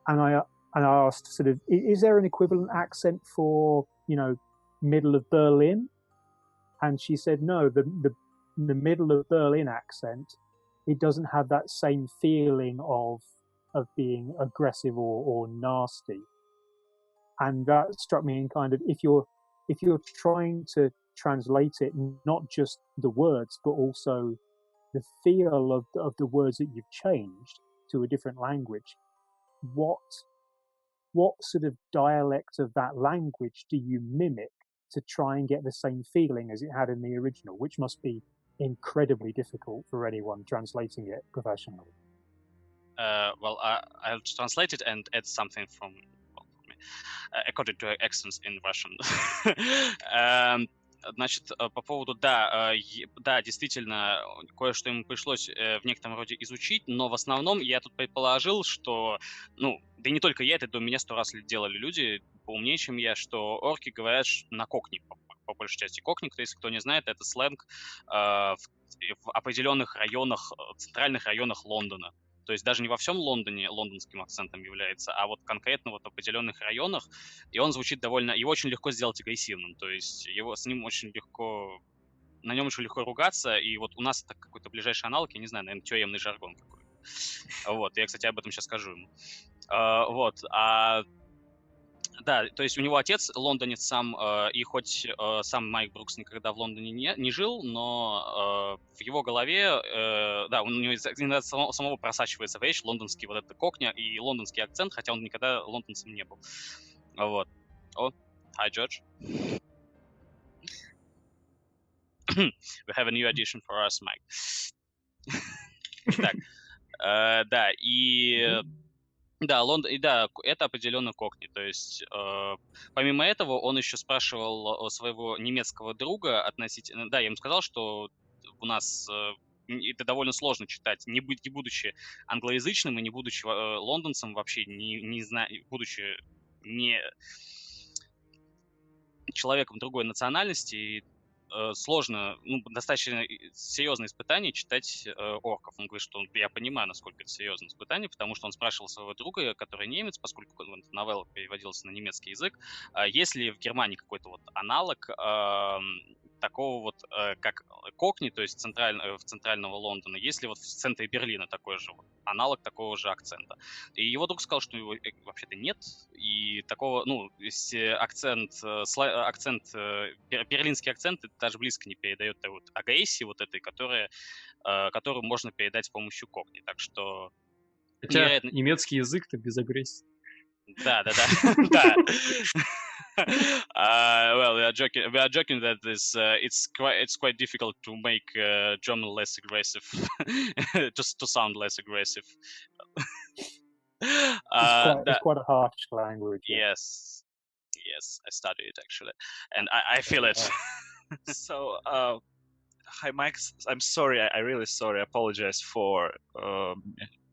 And I asked sort of, is there an equivalent accent for middle of Berlin? And she said no, the middle of Berlin accent, it doesn't have that same feeling of being aggressive or nasty. And that struck me in kind of, if you're trying to translate it, not just the words but also the feel of the words that you've changed to a different language, what sort of dialect of that language do you mimic to try and get the same feeling as it had in the original, which must be incredibly difficult for anyone translating it professionally. I'll translate it and add something from according to accents in Russian. Значит, по поводу, да, действительно, кое-что ему пришлось в некотором роде изучить, но в основном я тут предположил, что, да и не только я, это до меня 100 раз делали люди поумнее, чем я, что орки говорят на кокни, по большей части. Кокни, если кто не знает, это сленг в определенных районах, центральных районах Лондона. То есть даже не во всем Лондоне лондонским акцентом является, а вот конкретно вот в определенных районах, и он звучит довольно... Его очень легко сделать агрессивным, то есть с ним очень легко... На нем очень легко ругаться, и вот у нас это какой-то ближайший аналог, я не знаю, наверное, тюремный жаргон какой-то. Вот, я, кстати, об этом сейчас скажу ему. Да, то есть у него отец лондонец сам, и хоть сам Майк Брукс никогда в Лондоне не жил, но в его голове, да, у него иногда самого просачивается в речь лондонский вот этот кокня и лондонский акцент, хотя он никогда лондонцем не был. Вот. Hi, George. We have a new addition for us, Mike. Так, да, и... Да, это определенно кокни. То есть, помимо этого, он еще спрашивал своего немецкого друга относительно... Да, я ему сказал, что у нас это довольно сложно читать, не будучи англоязычным и не будучи лондонцем вообще, будучи не человеком другой национальности, сложно, достаточно серьезное испытание читать орков. Он говорит, что я понимаю, насколько это серьезное испытание, потому что он спрашивал своего друга, который немец, поскольку новелла переводилась на немецкий язык, есть ли в Германии какой-то вот аналог такого вот, как кокни, то есть центрального Лондона, есть ли вот в центре Берлина такой же вот, аналог такого же акцента. И его друг сказал, что его вообще-то нет, и такого, берлинский акцент даже близко не передает той вот агрессии вот этой, которую можно передать с помощью кокни. Так что... Хотя немецкий язык-то без агрессии. Да. Well, we are joking. We are joking that it's quite difficult to make German less aggressive, just to sound less aggressive. It's quite a harsh language. Yeah. Yes, I studied it actually, and I feel it. So, hi, Mike. I'm sorry. I really sorry. I apologize for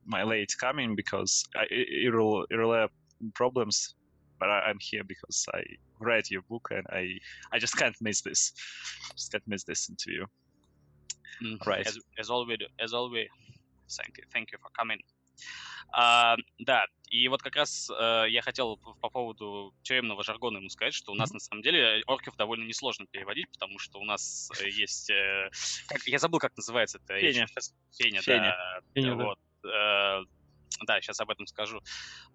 my late coming because irregular problems. But I'm here because I read your book and I just can't miss this. Just can't miss this interview. Right. As always. Thank you for coming. Да, и вот как раз я хотел по поводу тюремного жаргона ему сказать, что у нас на самом деле орков довольно несложно переводить, потому что у нас есть... я забыл, как называется это. Феня, да. Вот. Да, сейчас об этом скажу.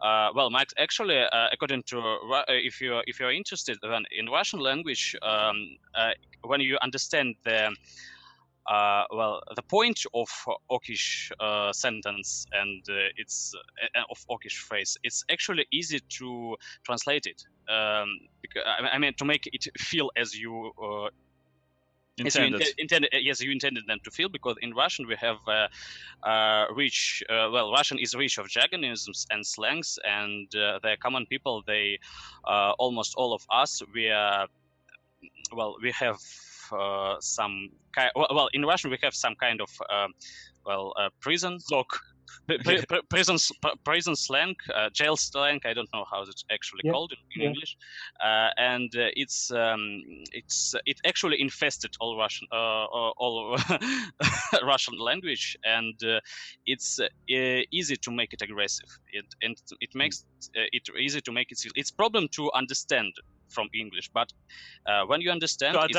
Well, Mike, actually, according to... if you're interested, then in Russian language, when you understand the point of orcish sentence and it's of orcish phrase, it's actually easy to translate it. Because, I mean, to make it feel as you intended them to feel, because in Russian we have Russian is rich of jargonisms and slangs, and the common people, they almost all of us, we have some kind. Well, in Russian we have some kind of prison prison slang, jail slang. I don't know how it's actually called in English, and it actually infested all Russian Russian language, and it's easy to make it aggressive. It makes it easy to make it. It's problem to understand from English, but when you understand, but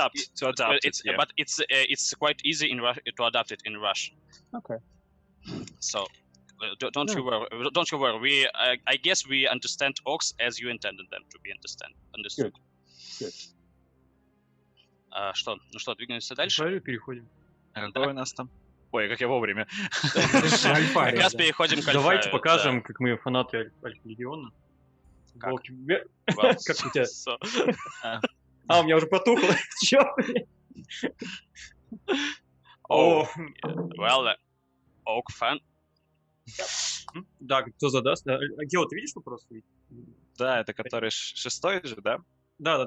it's quite easy to adapt it in Russian. Okay. So don't you worry. I guess we understand orcs as you intended them to be understood. Good. Что, двигаемся дальше? Альфарию переходим. Какой у нас там? Ой, как я вовремя. Как раз переходим к Альфарию. Давайте покажем, как мы фанаты Альфа-легиона. Как у тебя? У меня уже потухло. Well, orc fan. Да, кто задаст? Гео, ты видишь вопрос? Да, это который шестой же, да? Да.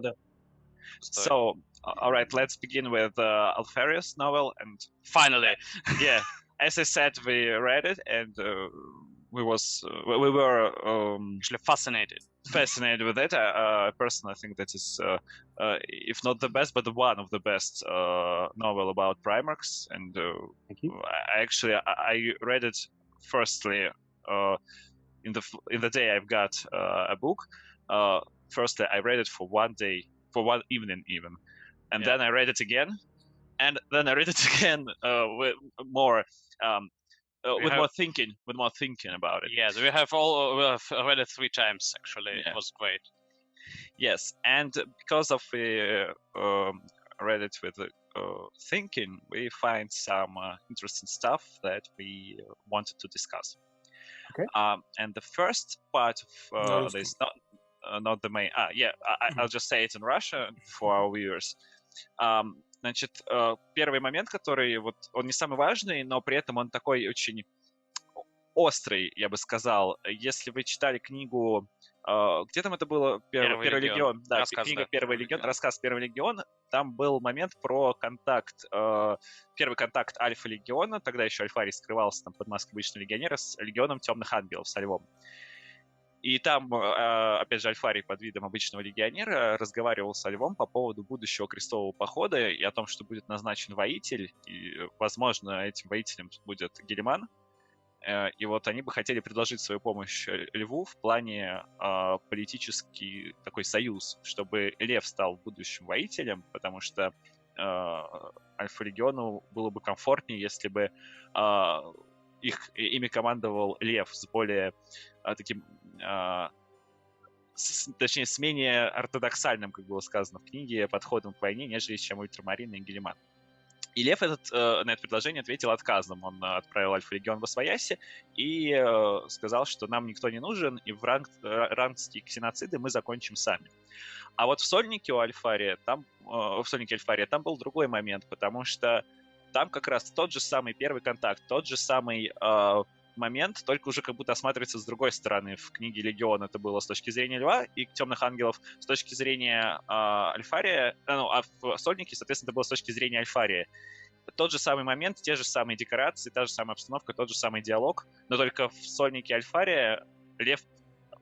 So, all right, let's begin with Альфариa's novel, and finally, yeah, as I said, we read it, and we were actually fascinated with it. I personally think that is, if not the best, but one of the best novel about Primarchs. And I read it firstly in the day I've got a book. Firstly, I read it for one day, for one evening even, and then I read it again, and then I read it again with more. With more thinking about it. Yes, we have read it 3 times actually. Yeah. It was great. Yes, and because of read it with thinking, we find some interesting stuff that we wanted to discuss. Okay. And the first part of this, not the main. I'll just say it in Russian for our viewers. Значит, первый момент, который вот он не самый важный, но при этом он такой очень острый, я бы сказал. Если вы читали книгу, где там это было? Первый легион. Да, книга Первый легион, рассказ Первый легион. Там был момент про контакт, первый контакт Альфа-легиона, тогда еще Альфарий скрывался там под маской обычного легионера, с легионом темных ангелов, со львом. И там, опять же, Альфарий под видом обычного легионера разговаривал со львом по поводу будущего крестового похода и о том, что будет назначен воитель, и, возможно, этим воителем будет Гельман. И вот они бы хотели предложить свою помощь льву в плане политический такой союз, чтобы лев стал будущим воителем, потому что Альфа-легиону было бы комфортнее, если бы ими командовал лев с более таким, точнее, с менее ортодоксальным, как было сказано в книге, подходом к войне, нежели чем ультрамарин и Гельман. И Лев на это предложение ответил отказом. Он отправил Альфа-легион восвояси и сказал, что нам никто не нужен, и в рангские ксеноциды мы закончим сами. А вот в Сольнике Альфария там был другой момент, потому что там как раз тот же самый первый контакт, тот же самый момент, только уже как будто осматривается с другой стороны. В книге «Легион» это было с точки зрения Льва, и «Темных ангелов» с точки зрения Альфария, а в «Сольнике», соответственно, это было с точки зрения Альфария. Тот же самый момент, те же самые декорации, та же самая обстановка, тот же самый диалог, но только в «Сольнике Альфария» Лев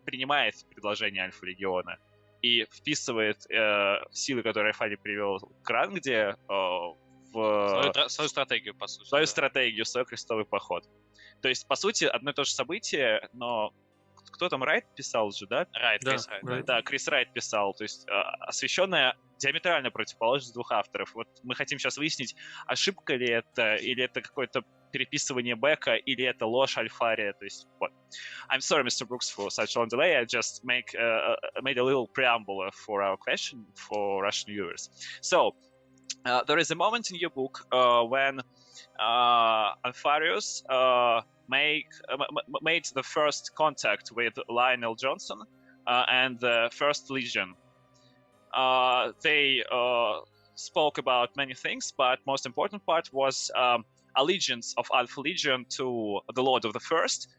принимает предложение Альфа-легиона и вписывает силы, которые Альфарий привел к Рангде, свою стратегию, по сути. Свою стратегию, свой крестовый поход. То есть, по сути, одно и то же событие, но кто там, Райт писал же, да? Крис Райт. Да, Крис Райт писал, то есть освещенная диаметрально противоположность двух авторов. Вот мы хотим сейчас выяснить, ошибка ли это, или это какое-то переписывание бэка, или это ложь Альфария, то есть вот. I'm sorry, Mr. Brooks, for such long delay. I just made a little preamble for our question for Russian viewers. So, there is a moment in your book when Alfarius made the first contact with Lionel Johnson and the First Legion. They spoke about many things, but most important part was allegiance of Alpha Legion to the Lord of the First.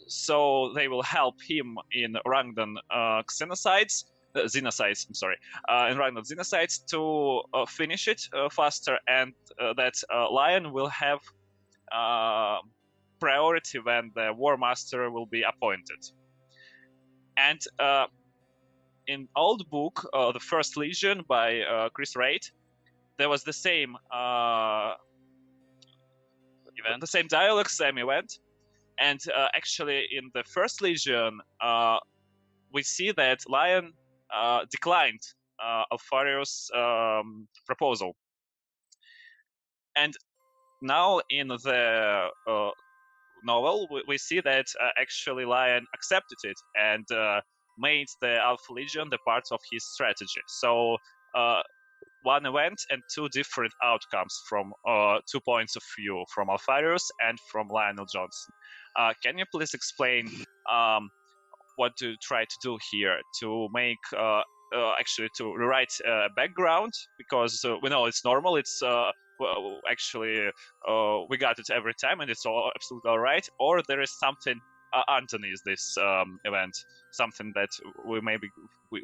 So they will help him in Rangdan Xenocides, in Rangdan Xenocides to finish it faster, and that Lion will have priority when the War Master will be appointed. And in old book, The First Legion by Chris Wright, there was the same event, the same dialogue, same event. And actually, in the First Legion, we see that Lion declined Alfarius' proposal. And now in the novel, we see that actually Lion accepted it and made the Alpha Legion the part of his strategy. So one event and two different outcomes from 2 points of view, from Alfarius and from Lionel Johnson. Can you please explain what do you try to do here to make actually to rewrite background, because we know it's normal, it's actually we got it every time and it's all absolutely all right, or there is something underneath this event, something that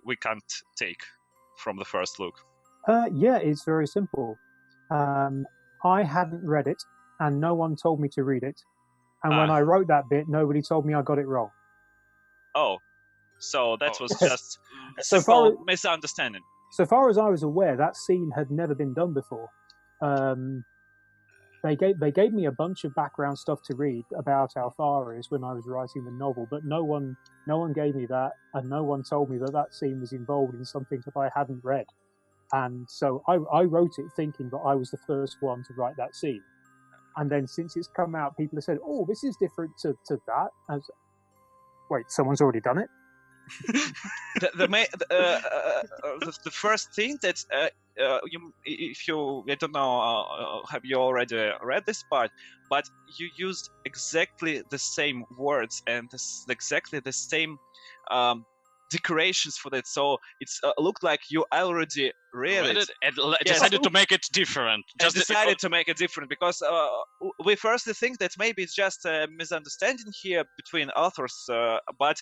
we can't take from the first look? Yeah, it's very simple. I hadn't read it and no one told me to read it, and when I wrote that bit, nobody told me I got it wrong. Oh, so that was just a simple misunderstanding. So far as I was aware, that scene had never been done before. They gave me a bunch of background stuff to read about Alfarius when I was writing the novel, but no one gave me that, and no one told me that that scene was involved in something that I hadn't read. And so I wrote it thinking that I was the first one to write that scene. And then since it's come out, people have said, "Oh, this is different to that." Wait, someone's already done it? The first thing that I don't know, have you already read this part? But you used exactly the same words and exactly the same decorations for that, so it's looked like you already read it and decided to make it different. To make it different because we firstly think that maybe it's just a misunderstanding here between authors, but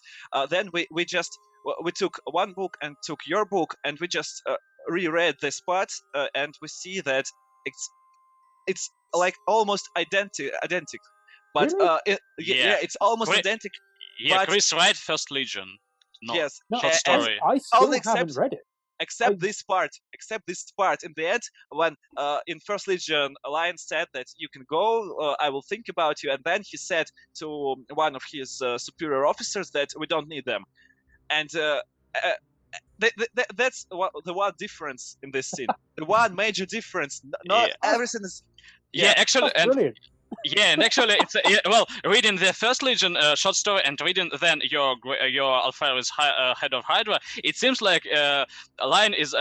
then we took one book and took your book and we just reread this part and we see that it's like almost identical, but really? it's almost identical. Yeah, but Chris Wright, First Legion. Yes, short story. I still haven't read it. Except this part in the end, when in First Legion, Lion said that you can go, I will think about you, and then he said to one of his superior officers that we don't need them, and that's the one difference in this scene. The one major difference. Not everything is. Yeah, actually, brilliant. Yeah, and actually, it's well, reading the first Legion short story and reading then your Alpharis head of Hydra, it seems like Lion is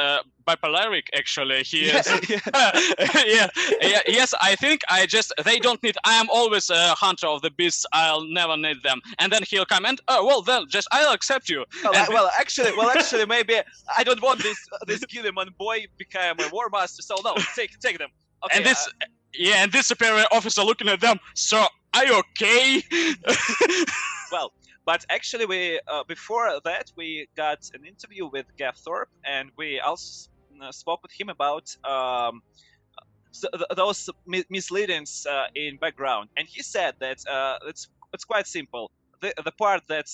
bipolaric. Actually, he is. Yes, I think they don't need. I am always a hunter of the beasts. I'll never need them. And then he'll come and well, then just I'll accept you. Actually, maybe I don't want this Gilliman boy become a war master. So no, take them. Okay, and this. Yeah, and this superior officer looking at them. So, are you okay? Well, but actually, we before that we got an interview with Gav Thorpe, and we also spoke with him about those misleadings in background. And he said that it's quite simple. The part that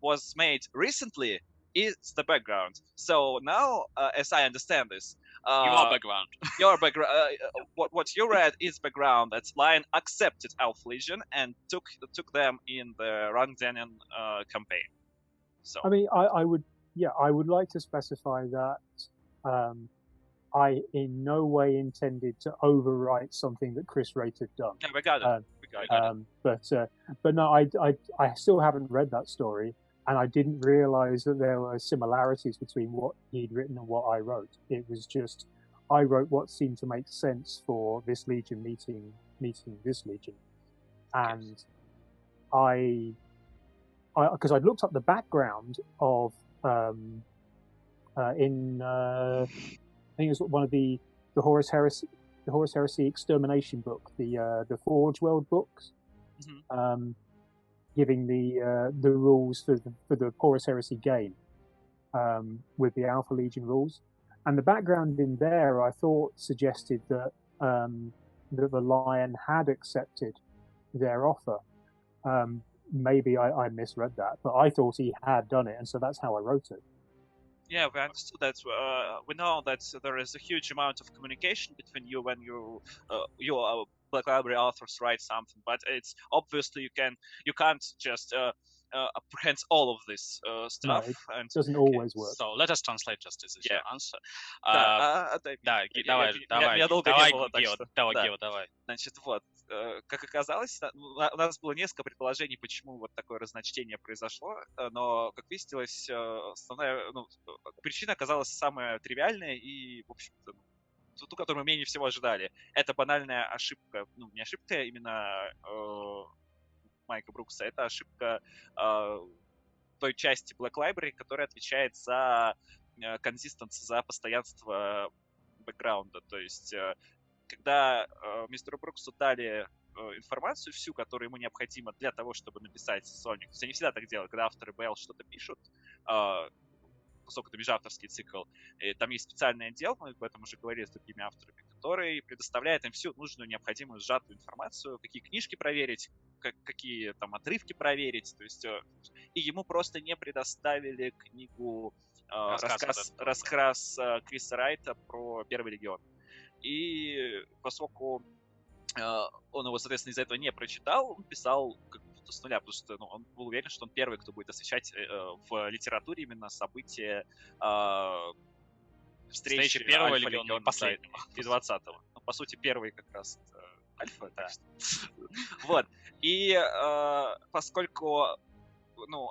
was made recently is the background. So now, as I understand this. Your background. What you read is background. That Lion accepted Elf Legion and took them in the Rangdanian campaign. So I mean, I would like to specify that I in no way intended to overwrite something that Chris Wright had done. Yeah, we got it. But no, I still haven't read that story. And I didn't realize that there were similarities between what he'd written and what I wrote. It was just, I wrote what seemed to make sense for this Legion meeting this Legion. And because I'd looked up the background of, I think it was one of the Horus Heresy extermination book, the Forge World books. Mm-hmm. Giving the rules for the Horus Heresy game with the Alpha Legion rules, and the background in there I thought suggested that that the Lion had accepted their offer. Maybe I misread that, but I thought he had done it, and so that's how I wrote it. Yeah, we understood that. We know that there is a huge amount of communication between you when you Black Library authors write something, but it's obviously you can't just apprehend all of this stuff. No, and it doesn't always work. So let us translate just this Yeah. answer. Давай. Значит, вот, как оказалось, у нас было несколько предположений, почему вот такое разночтение произошло, но, как выяснилось, основная причина оказалась самая тривиальная и, в общем-то, ту, которую мы менее всего ожидали. Это банальная ошибка, не ошибка именно Майка Брукса, это ошибка той части Black Library, которая отвечает за консистенцию, за постоянство бэкграунда. То есть, когда мистеру Бруксу дали информацию всю, которая ему необходима для того, чтобы написать Sonic, то есть они всегда так делают, когда авторы BL что-то пишут, поскольку это межавторский цикл, и там есть специальный отдел, мы об этом уже говорили с другими авторами, который предоставляет им всю нужную, необходимую, сжатую информацию, какие книжки проверить, какие там отрывки проверить, то есть и ему просто не предоставили книгу, рассказ Криса Райта про Первый легион. И поскольку он его, соответственно, из-за этого не прочитал, он писал как будто с нуля, потому что он был уверен, что он первый, кто будет освещать в литературе именно события встречи первого легиона и последнего, и 20-го. По сути, первый как раз Альфа. Да. Вот. И поскольку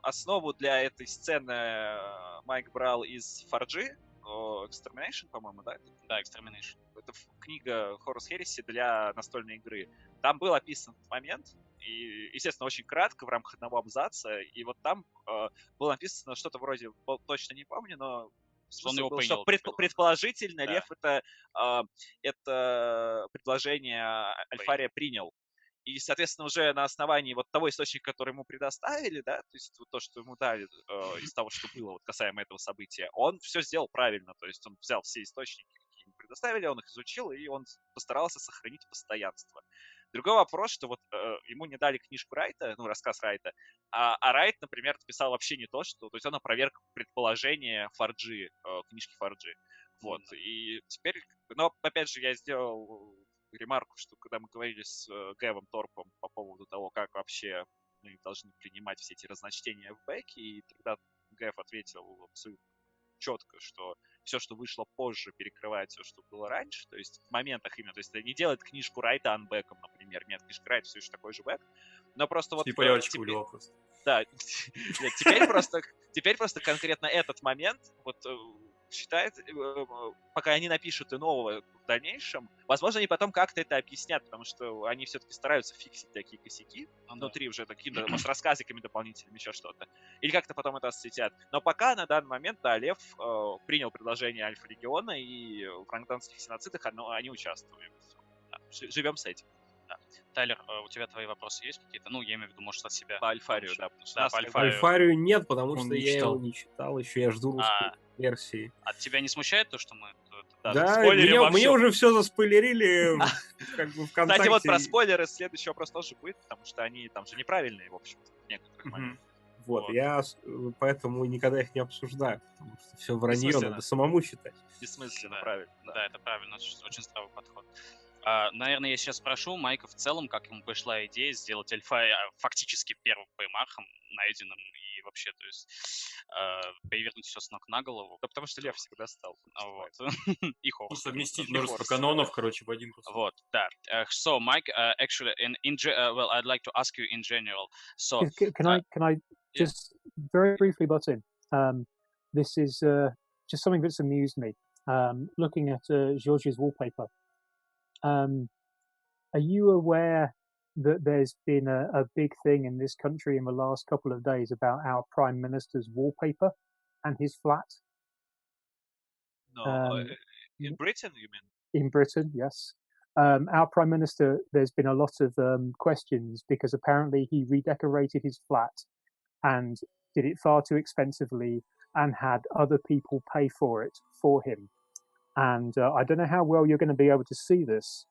основу для этой сцены Майк брал из Forge, Extermination, по-моему, да? Да, Extermination. Это книга Horus Heresy для настольной игры. Там был описан этот момент, и, естественно, очень кратко, в рамках одного абзаца, и вот там было написано что-то вроде, точно не помню, но он был, что предположительно да. Лев это предложение Альфария принял. И, соответственно, уже на основании вот того источника, который ему предоставили, да, то есть вот то, что ему дали из того, что было вот касаемо этого события, он все сделал правильно, то есть он взял все источники, какие ему предоставили, он их изучил, и он постарался сохранить постоянство. Другой вопрос, что вот ему не дали книжку Райта, рассказ Райта, а Райт, например, писал вообще не то, что... То есть он опроверг предположение Forge, книжки Forge. Вот, и теперь... Но, опять же, я сделал ремарку, что когда мы говорили с Гэвом Торпом по поводу того, как вообще мы должны принимать все эти разночтения в бэке, и тогда Гэв ответил абсолютно четко, что все, что вышло позже, перекрывает все, что было раньше, то есть в моментах именно, то есть это не делает книжку Райта анбэком, например, нет, книжка Райта все еще такой же бэк, но просто вот... Полярочку вливал просто. Да, нет, теперь просто конкретно этот момент, вот считает, пока они напишут и нового в дальнейшем, возможно, они потом как-то это объяснят, потому что они все-таки стараются фиксить такие косяки внутри уже какими-то, может, рассказиками дополнительными, еще что-то. Или как-то потом это осветят. Но пока на данный момент, да, Лев принял предложение Альфа-Легиона, и в франкданских синоцидах они участвуют. Да, живем с этим. Да. Тайлер, у тебя твои вопросы есть какие-то? Ну, я имею в виду, может, от себя. По Альфарию, да. Да, по Альфарию. Альфарию нет, потому Он что не я читал. его не читал еще, я жду русской версии. От тебя не смущает то, что мы... Да, мне уже все заспойлерили как бы ВКонтакте. Кстати, вот про спойлеры следующий вопрос тоже будет, потому что они там же неправильные, в общем-то, в некоторых моментах. Вот, я поэтому никогда их не обсуждаю, потому что все вранье, надо самому читать. Бессмысленно, правильно. Да, это правильно, очень здравый подход. Наверное, я сейчас спрошу Майка в целом, как ему пришла идея сделать Альфария фактически первым примархом найденным и вообще, то есть, перевернуть все с ног на голову. Да потому что Лев всегда стал. Вот. И Хорус. Совместить множество канонов, короче, в один кусок. Вот, да. So, Mike, actually, well, I'd like to ask you in general. So, can I just very briefly butt in? This is just something that's amused me. Looking at George's wallpaper. Are you aware that there's been a big thing in this country in the last couple of days about our Prime Minister's wallpaper and his flat? No, in Britain, you mean? In Britain, yes. Our Prime Minister, there's been a lot of questions because apparently he redecorated his flat and did it far too expensively and had other people pay for it for him. And I don't know how well you're going to be able to see this,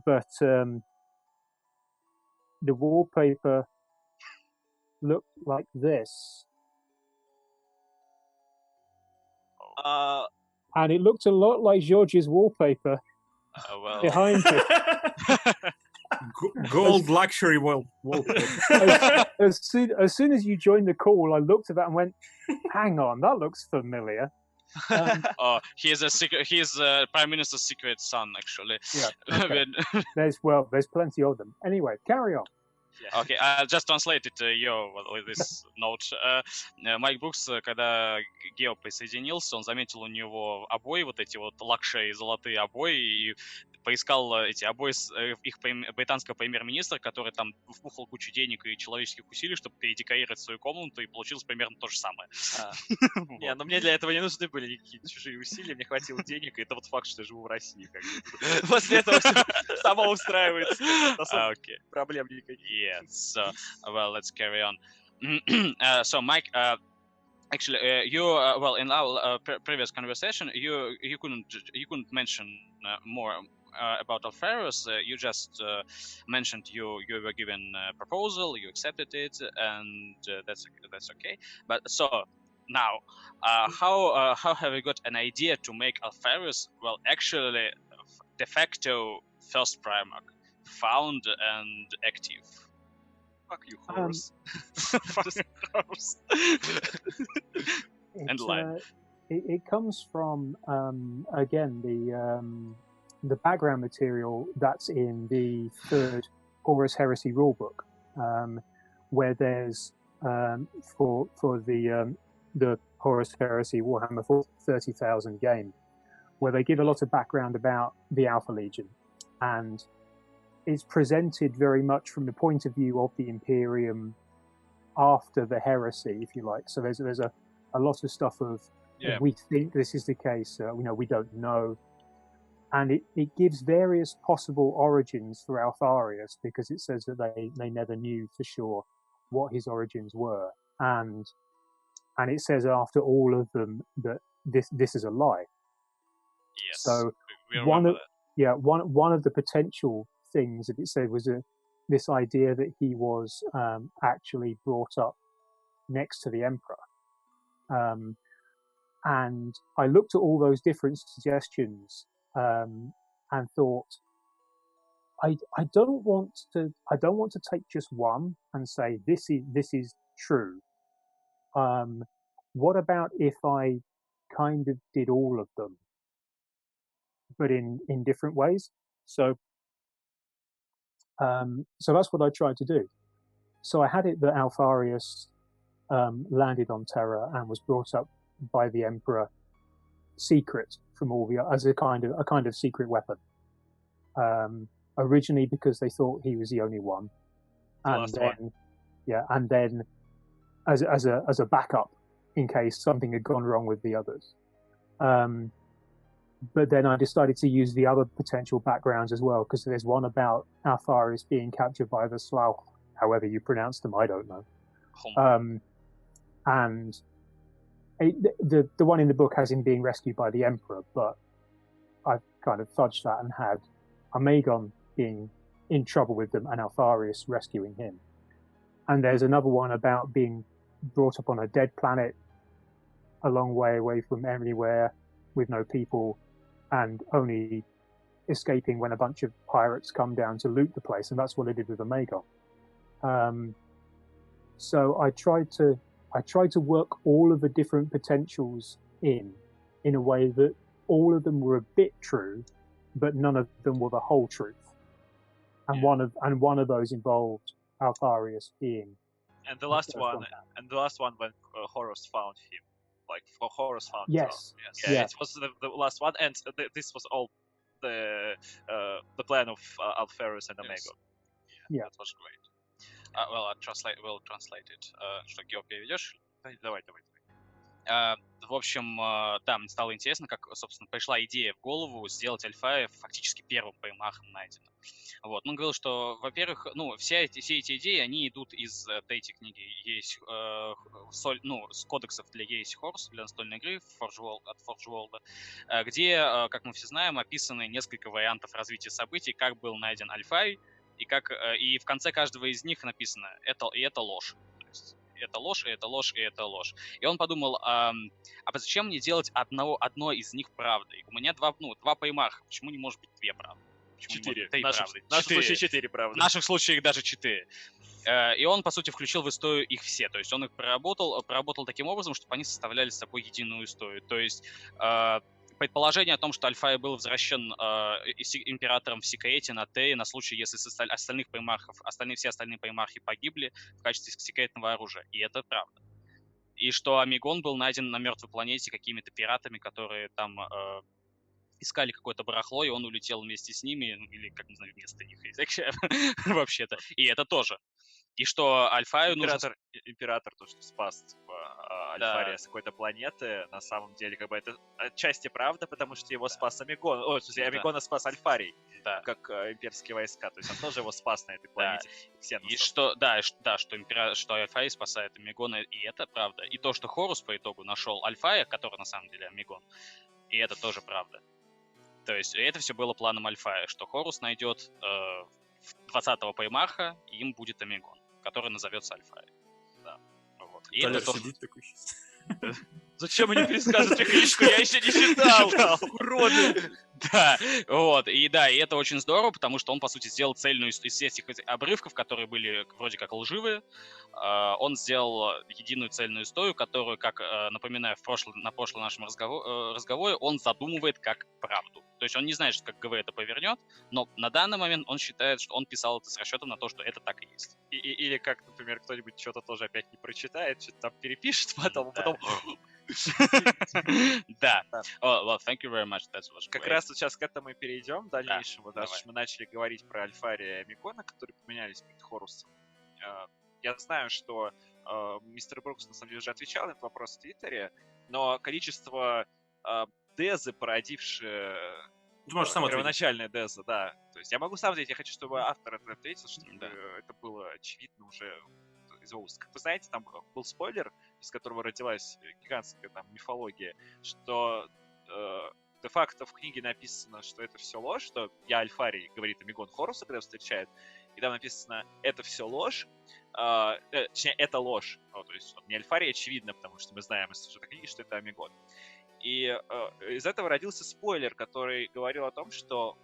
but the wallpaper looked like this. And it looked a lot like George's wallpaper behind him. Gold luxury wallpaper. As soon as you joined the call, I looked at that and went, hang on, that looks familiar. He is Prime Minister's secret son, actually. Yeah. Okay. There's plenty of them. Anyway, carry on. Окей, I'll just translate it with this note. Майк Брукс, когда Гео присоединился, он заметил у него обои, вот эти вот лакшери, золотые обои, и поискал эти обои их британского премьер-министра, который там вбухал кучу денег и человеческих усилий, чтобы передекорировать свою комнату, и получилось примерно то же самое. Не, но мне для этого не нужны были никакие чужие усилия, мне хватило денег, и это вот факт, что я живу в России. После этого все само устраивается. Okay. Проблем никаких. Yeah, so, well, let's carry on. So, Mike, actually, you in our previous conversation, you couldn't mention more about Alpharus. You just mentioned you were given a proposal, you accepted it, and that's okay. But so now, how have you got an idea to make Alpharus? Well, actually, de facto first Primarch, found and active. Fuck you, Horus. Horus. And line. It comes from again the background material that's in the third Horus Heresy rulebook, where there's for the Horus Heresy Warhammer 30,000 game, where they give a lot of background about the Alpha Legion, and it's presented very much from the point of view of the Imperium after the heresy, if you like. So there's a lot of stuff of we think this is the case, we don't know. And it gives various possible origins for Alfarius, because it says that they never knew for sure what his origins were. And it says after all of them that this is a lie. Yes. So one of the potential things that it said was this idea that he was actually brought up next to the emperor, and I looked at all those different suggestions and thought, I don't want to take just one and say this is true. What about if I kind of did all of them, but in different ways. So that's what I tried to do. So I had it that Alfarius landed on Terra and was brought up by the Emperor secret from all the as a kind of secret weapon. Originally because they thought he was the only one, and then as a backup in case something had gone wrong with the others. But then I decided to use the other potential backgrounds as well, because there's one about Alfarius being captured by the Slough, however you pronounce them, I don't know. And the one in the book has him being rescued by the Emperor, but I've kind of fudged that and had Amegon being in trouble with them and Alfarius rescuing him. And there's another one about being brought up on a dead planet a long way away from anywhere with no people and only escaping when a bunch of pirates come down to loot the place, and that's what I did with Amegon. So I tried to work all of the different potentials in a way that all of them were a bit true, but none of them were the whole truth. And one of those involved Alfarius being. And the last one when Horus found him, like Horus found. Yes. It was the last one, and this was all the plan of Alfarius and Amegon. Yeah, that was great. We'll translate it. Что, Гео, переведешь? Давай. В общем, да, мне стало интересно, как, собственно, пришла идея в голову сделать Альфария фактически первым поймахом найденным. Вот. Он говорил, что, во-первых, все эти идеи, они идут из третьей книги. Есть с кодексов для Ересь Хорус, для настольной игры от Forge World, где, как мы все знаем, описаны несколько вариантов развития событий, как был найден Альфарий, и в конце каждого из них написано это ложь. То есть это ложь, и это ложь, и это ложь. И он подумал, а зачем мне делать одно из них правдой? У меня два поймаха, почему не может быть две правды? Четыре. В нашем случае 4 правды. В наших случаях даже 4. И он, по сути, включил в историю их все. То есть он их проработал таким образом, чтобы они составляли с собой единую историю. То есть предположение о том, что Альфарий был возвращен императором в секрете на Терре на случай, если все остальные поймахи погибли в качестве секретного оружия. И это правда. И что Амигон был найден на мертвой планете какими-то пиратами, которые там искали какое-то барахло, и он улетел вместе с ними, или, как не знаю, вместо них, вообще-то. И это тоже. И что Альфарию император то, что спас Альфария с какой-то планеты, на самом деле, как бы это отчасти правда, потому что его спас Амигон. Амигона спас Альфарий, как имперские войска. То есть он тоже его спас на этой планете. И что Альфарий спасает Амигона, и это правда. И то, что Хорус по итогу нашел Альфария, который на самом деле Амигон, и это тоже правда. То есть это все было планом Альфария, что Хорус найдет 20-го поймаха, и им будет Амигон, который назовется Альфарий. Да. Вот. И Талер это сидит такой сейчас. Зачем вы не пересказываете книжку? Я еще не читал. Уроды. Да, вот, и это очень здорово, потому что он, по сути, сделал цельную из этих обрывков, которые были вроде как лживые, он сделал единую цельную историю, которую, как напоминаю, на прошлом нашем разговоре, он задумывает как правду. То есть он не знает, как ГВ это повернет, но на данный момент он считает, что он писал это с расчетом на то, что это так и есть. Или как, например, кто-нибудь что-то тоже опять не прочитает, что-то там перепишет потом. Да. Well, thank you very much. That was great. Как раз сейчас к этому и перейдем дальнейшему. Да, мы начали говорить про Альфария и Амигона, которые поменялись перед Хорусом. Я знаю, что мистер Брукс на самом деле уже отвечал на этот вопрос в Твиттере, но количество дезы, породившие первоначальные дезы, да. То есть я могу сам ответить, я хочу, чтобы автор это ответил, чтобы это было очевидно уже из его уст. Как вы знаете, там был спойлер, из которого родилась гигантская там мифология, что де-факто в книге написано, что это все ложь, что я Альфарий, говорит Амигон Хоруса, когда встречает, и там написано «это все ложь», точнее, это ложь. То есть не Альфарий, очевидно, потому что мы знаем из сюжета книги, что это Амигон. И из этого родился спойлер, который говорил о том, что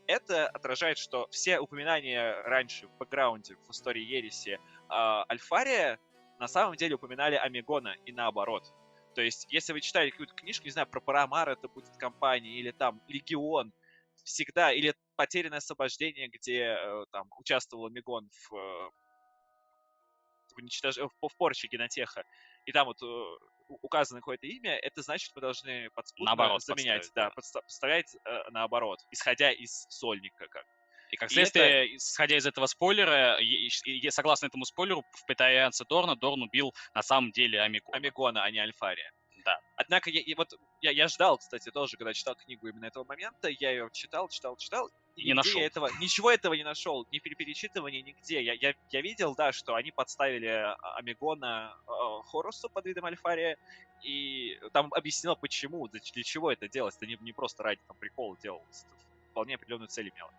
это отражает, что все упоминания раньше в бэкграунде, в истории Ереси Альфария на самом деле упоминали Амигона и наоборот. То есть, если вы читали какую-то книжку, не знаю, про Парамар это будет компания, или там Легион, всегда, или Потерянное освобождение, где там участвовал Мегон в порче генотеха, и там вот указано какое-то имя, это значит, мы должны подспудно Наоборот заменять, подставить, подставлять наоборот, исходя из сольника как. И как И следствие, исходя из этого спойлера, согласно этому спойлеру, в Петарианце Дорна Дорн убил на самом деле Амигона, а не Альфария. Да. Однако я ждал, кстати, тоже, когда читал книгу именно этого момента, я ее читал, и Не нашел. ничего этого не нашел, ни при перечитывании, нигде. Я видел, да, что они подставили Амигона Хорусу под видом Альфария, и там объяснено, почему, для чего это делалось. Это не просто ради там прикола делалось, это вполне определенную цель имело.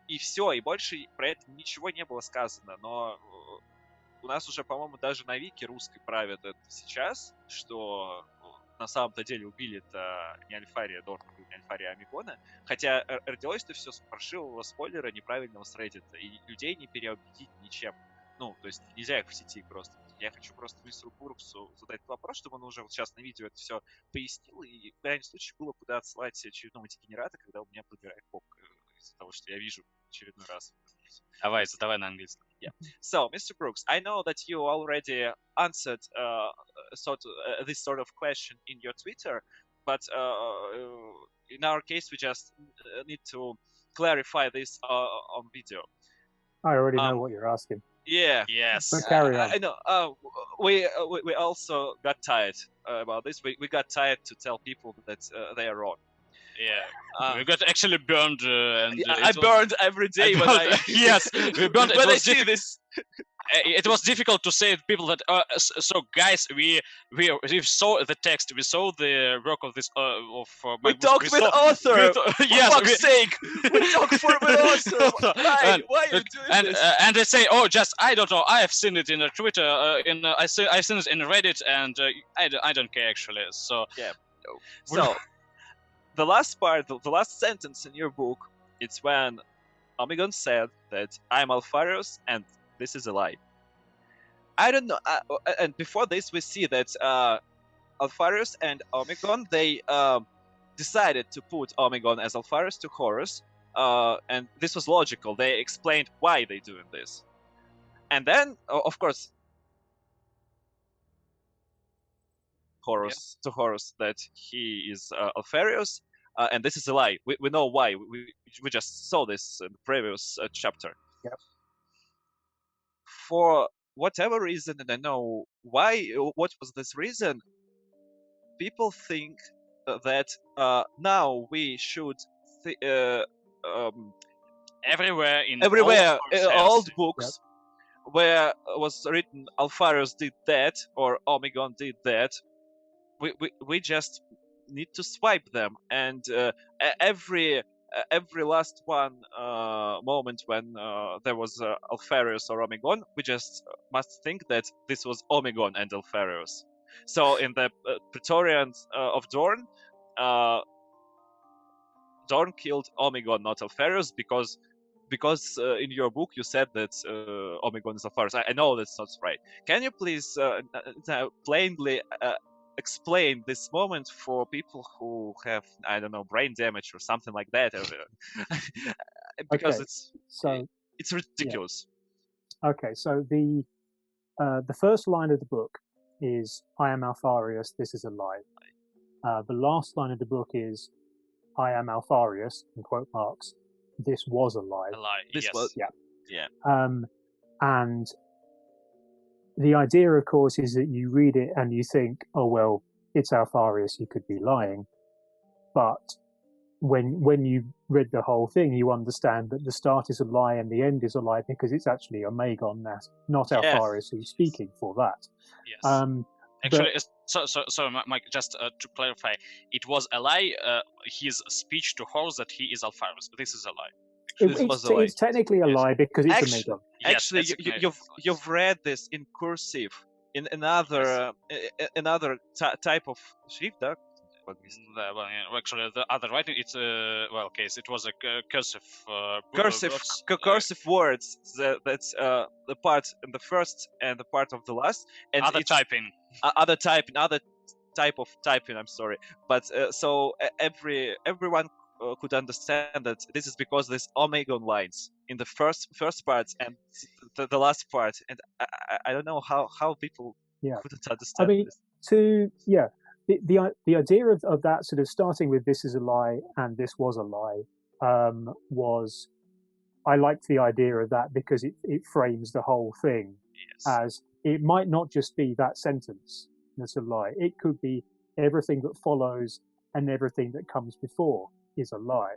И все, и больше про это ничего не было сказано, но у нас уже, по-моему, даже на Вики русской правят это сейчас, что на самом-то деле убили-то не Альфария Дорна, не Альфария Амигона, хотя родилось-то все с паршивого спойлера, неправильного с Reddit, и людей не переубедить ничем. Ну, то есть нельзя их в сети просто. Я хочу просто мистеру Бруксу задать вопрос, чтобы он уже вот сейчас на видео это все пояснил, и в крайнем случае было куда отсылать очередного дегенерата, когда у меня подбирает попка из-за того, что я вижу очередной раз. Давай на английском. Yeah. So, Mr. Brooks, I know that you already answered this sort of question in your Twitter, but in our case, we just need to clarify this on video. I already know what you're asking. Yeah. Yes. But carry on. I know. We also got tired about this. We got tired to tell people that they are wrong. Yeah, we got actually burned. I burned every day when I yes, we burned. when I see this. It was difficult to say to people that. So guys, we saw the text, we saw the work of this we talked with author. Yes, for fuck's sake, we talked for the author. Why are you doing this? And they say, oh, just I don't know. I have seen it in Twitter. I've seen it in Reddit, and I don't care actually. So yeah. So. The last part, the last sentence in your book, it's when Omegon said that I'm Alfarius and this is a lie. I don't know. And before this, we see that Alfarius and Omegon, they decided to put Omegon as Alfarius to Horus. And this was logical. They explained why they're doing this. And then, of course, Horus that he is Alfarius, and this is a lie. We know why. We just saw this in the previous chapter. Yep. For whatever reason, and I know why. What was this reason? People think that now we should everywhere in old books. Yep. Where was written Alfarius did that or Omegon did that, we just need to swipe them, and every last one moment when there was Alfarius or Omegon, we just must think that this was Omegon and Alfarius. So in the Praetorians of Dorn, Dorn killed Omegon, not Alfarius, because in your book you said that Omegon is Alfarius. I know that's not right. Can you please plainly explain this moment for people who have, I don't know, brain damage or something like that? Because it's ridiculous. Yeah. Okay, so the first line of the book is I am Alfarius, this is a lie. The last line of the book is I am Alfarius, in quote marks, this was a lie. A lie. This yes. was, yeah. And the idea, of course, is that you read it and you think, oh, well, it's Alfarius, he could be lying. But when you read the whole thing, you understand that the start is a lie and the end is a lie because it's actually Omegon, not Alfarius, who's speaking for that. Yes. Actually, so Mike, just to clarify, it was a lie, his speech to Horus that he is Alfarius. This is a lie. It's technically a lie because it's Omegon. Actually, you've read this in cursive in another type of schrift. Actually, the other writing, it's it was a cursive. Cursive words. That's the part in the first and the part of the last. And other typing. Other typing. Other type of typing. I'm sorry, but so everyone could understand that this is because there's omegon lines in the first part and the last part, and I don't know how people couldn't understand this. The idea of that sort of starting with "this is a lie" and "this was a lie" was, I liked the idea of that because it frames the whole thing as it might not just be that sentence that's a lie. It could be everything that follows and everything that comes before is a lie.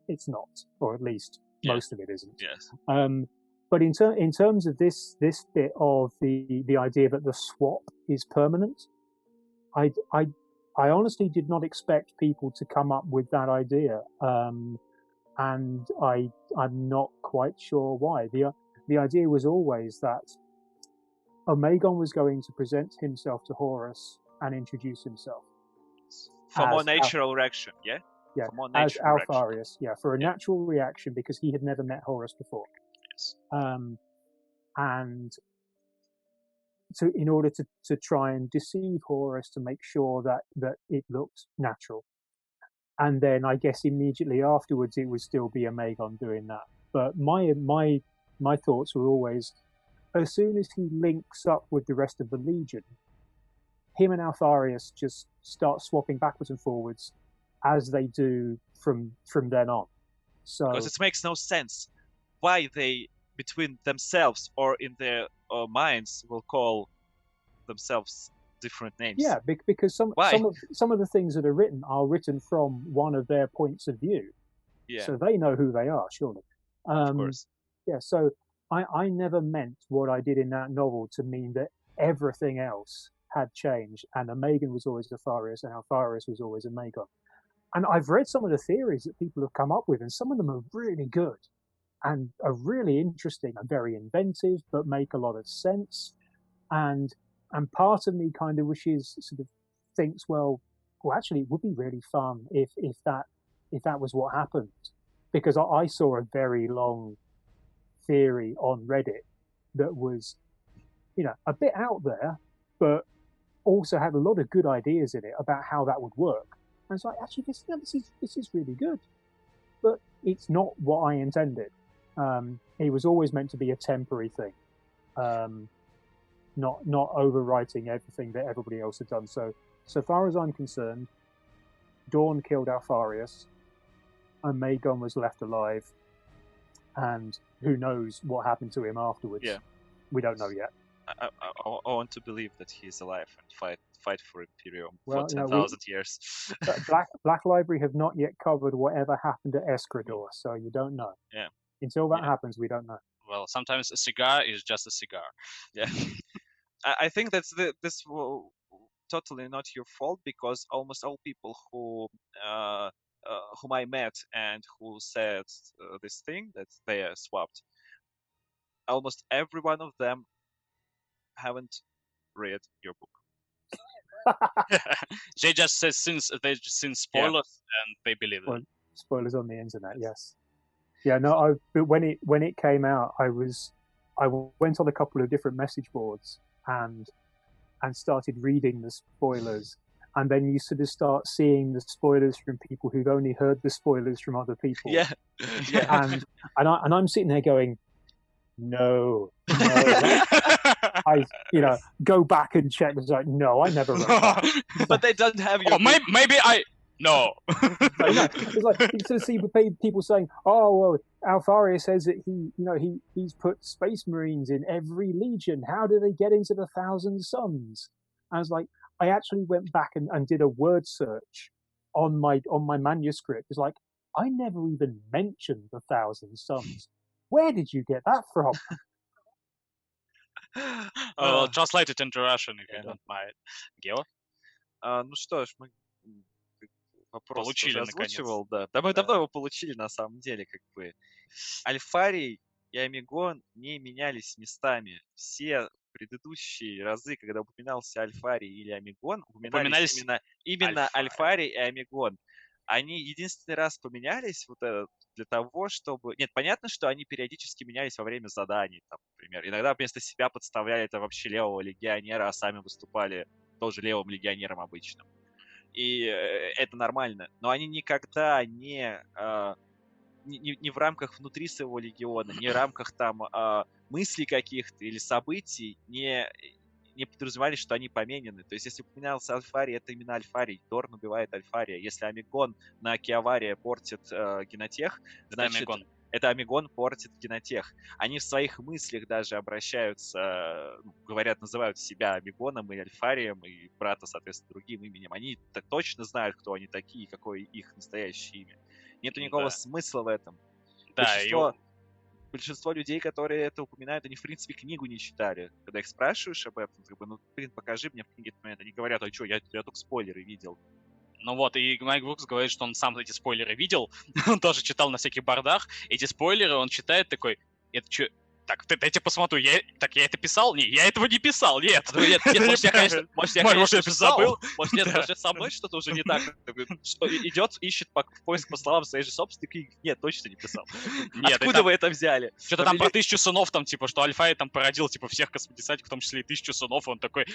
It's not, or at least most of it isn't. Yes. But in terms of this bit of the idea that the swap is permanent, I honestly did not expect people to come up with that idea, and I'm not quite sure why. The idea was always that Omegon was going to present himself to Horus and introduce himself for more natural reaction, yeah. Yeah, for more as natural Alfarius, for a natural reaction because he had never met Horus before. Yes. And so in order to try and deceive Horus to make sure that it looked natural. And then I guess immediately afterwards it would still be Omegon doing that. But my thoughts were always, as soon as he links up with the rest of the Legion, him and Alfarius just start swapping backwards and forwards as they do from then on. So because it makes no sense why they between themselves or in their minds will call themselves different names. Yeah, because some of the things that are written from one of their points of view. Yeah. So they know who they are, surely. Of course. Yeah, so I never meant what I did in that novel to mean that everything else had changed and Omegon was always Alfarius and Alfarius was always Omegon. And I've read some of the theories that people have come up with, and some of them are really good and are really interesting and very inventive, but make a lot of sense. And part of me kind of thinks, well, actually, it would be really fun if that was what happened, because I saw a very long theory on Reddit that was, a bit out there, but also had a lot of good ideas in it about how that would work. And it's like, actually, this is really good, but it's not what I intended. It was always meant to be a temporary thing, not overwriting everything that everybody else had done. So far as I'm concerned, Dawn killed Alfarius, and Omegon was left alive, and who knows what happened to him afterwards? Yeah, we don't know yet. I want to believe that he's alive and fight for Imperium for 10,000 years. Black Library have not yet covered whatever happened at Escrador, so you don't know. Yeah. Until that happens, we don't know. Well, sometimes a cigar is just a cigar. Yeah. I think this will totally not your fault, because almost all people whom I met and who said this thing that they are swapped, almost every one of them haven't read your book. They just said since spoilers and they believe it. Spoilers on the internet, yes. Yeah, no. But when it came out, I went on a couple of different message boards and started reading the spoilers, and then you sort of start seeing the spoilers from people who've only heard the spoilers from other people. Yeah. And I'm sitting there going, no. I go back and check. It's like, no, I never read that. But they don't have your. Oh, maybe I. No. It's like you sort of see people saying, "Oh, well, Alfaria says that he's put Space Marines in every legion. How do they get into the Thousand Suns?" I was like, I actually went back and did a word search on my manuscript. It's like, I never even mentioned the Thousand Suns. Where did you get that from? Well, translate it into Russian if you don't mind. Гео? Ну что ж, мы вопрос получили, уже озвучивал, да. Да, мы давно его получили, на самом деле, как бы. Альфарий и Омегон не менялись местами. Все предыдущие разы, когда упоминался Альфарий или Омегон, упоминались именно Альфарий и Омегон. Они единственный раз поменялись для того, чтобы... Нет, понятно, что они периодически менялись во время заданий, там, например. Иногда вместо себя подставляли это вообще левого легионера, а сами выступали тоже левым легионером обычным. И это нормально. Но они никогда не в рамках внутри своего легиона, не в рамках там мыслей каких-то или событий не подразумевали, что они поменены. То есть, если упоминался Альфарий, это именно Альфарий. Дорн убивает Альфария. Если Амигон на Киаваре портит генотех, значит, это Амигон портит генотех. Они в своих мыслях даже обращаются, говорят, называют себя Амигоном и Альфарием, и брата, соответственно, другим именем. Они так точно знают, кто они такие, какое их настоящее имя. Нету никакого смысла в этом. Да, Большинство людей, которые это упоминают, они, в принципе, книгу не читали. Когда их спрашиваешь об этом, как бы, покажи мне в книге этот момент. Они говорят, а что, я только спойлеры видел. Ну вот, и Майк Брукс говорит, что он сам эти спойлеры видел, он тоже читал на всяких бордах, эти спойлеры он читает такой, это что, так, дайте посмотрю, я это писал? Не, я этого не писал, нет. Нет, может, я, конечно, забыл, может, со мной что-то уже не так. Идет, ищет поиск по словам своей же собственной книги. Нет, точно не писал. Нет, откуда вы это взяли? Что-то там про 1000 сынов, там, типа, что Альфарий там породил, типа, всех космодесантников, в том числе и 1000 сынов, и он такой,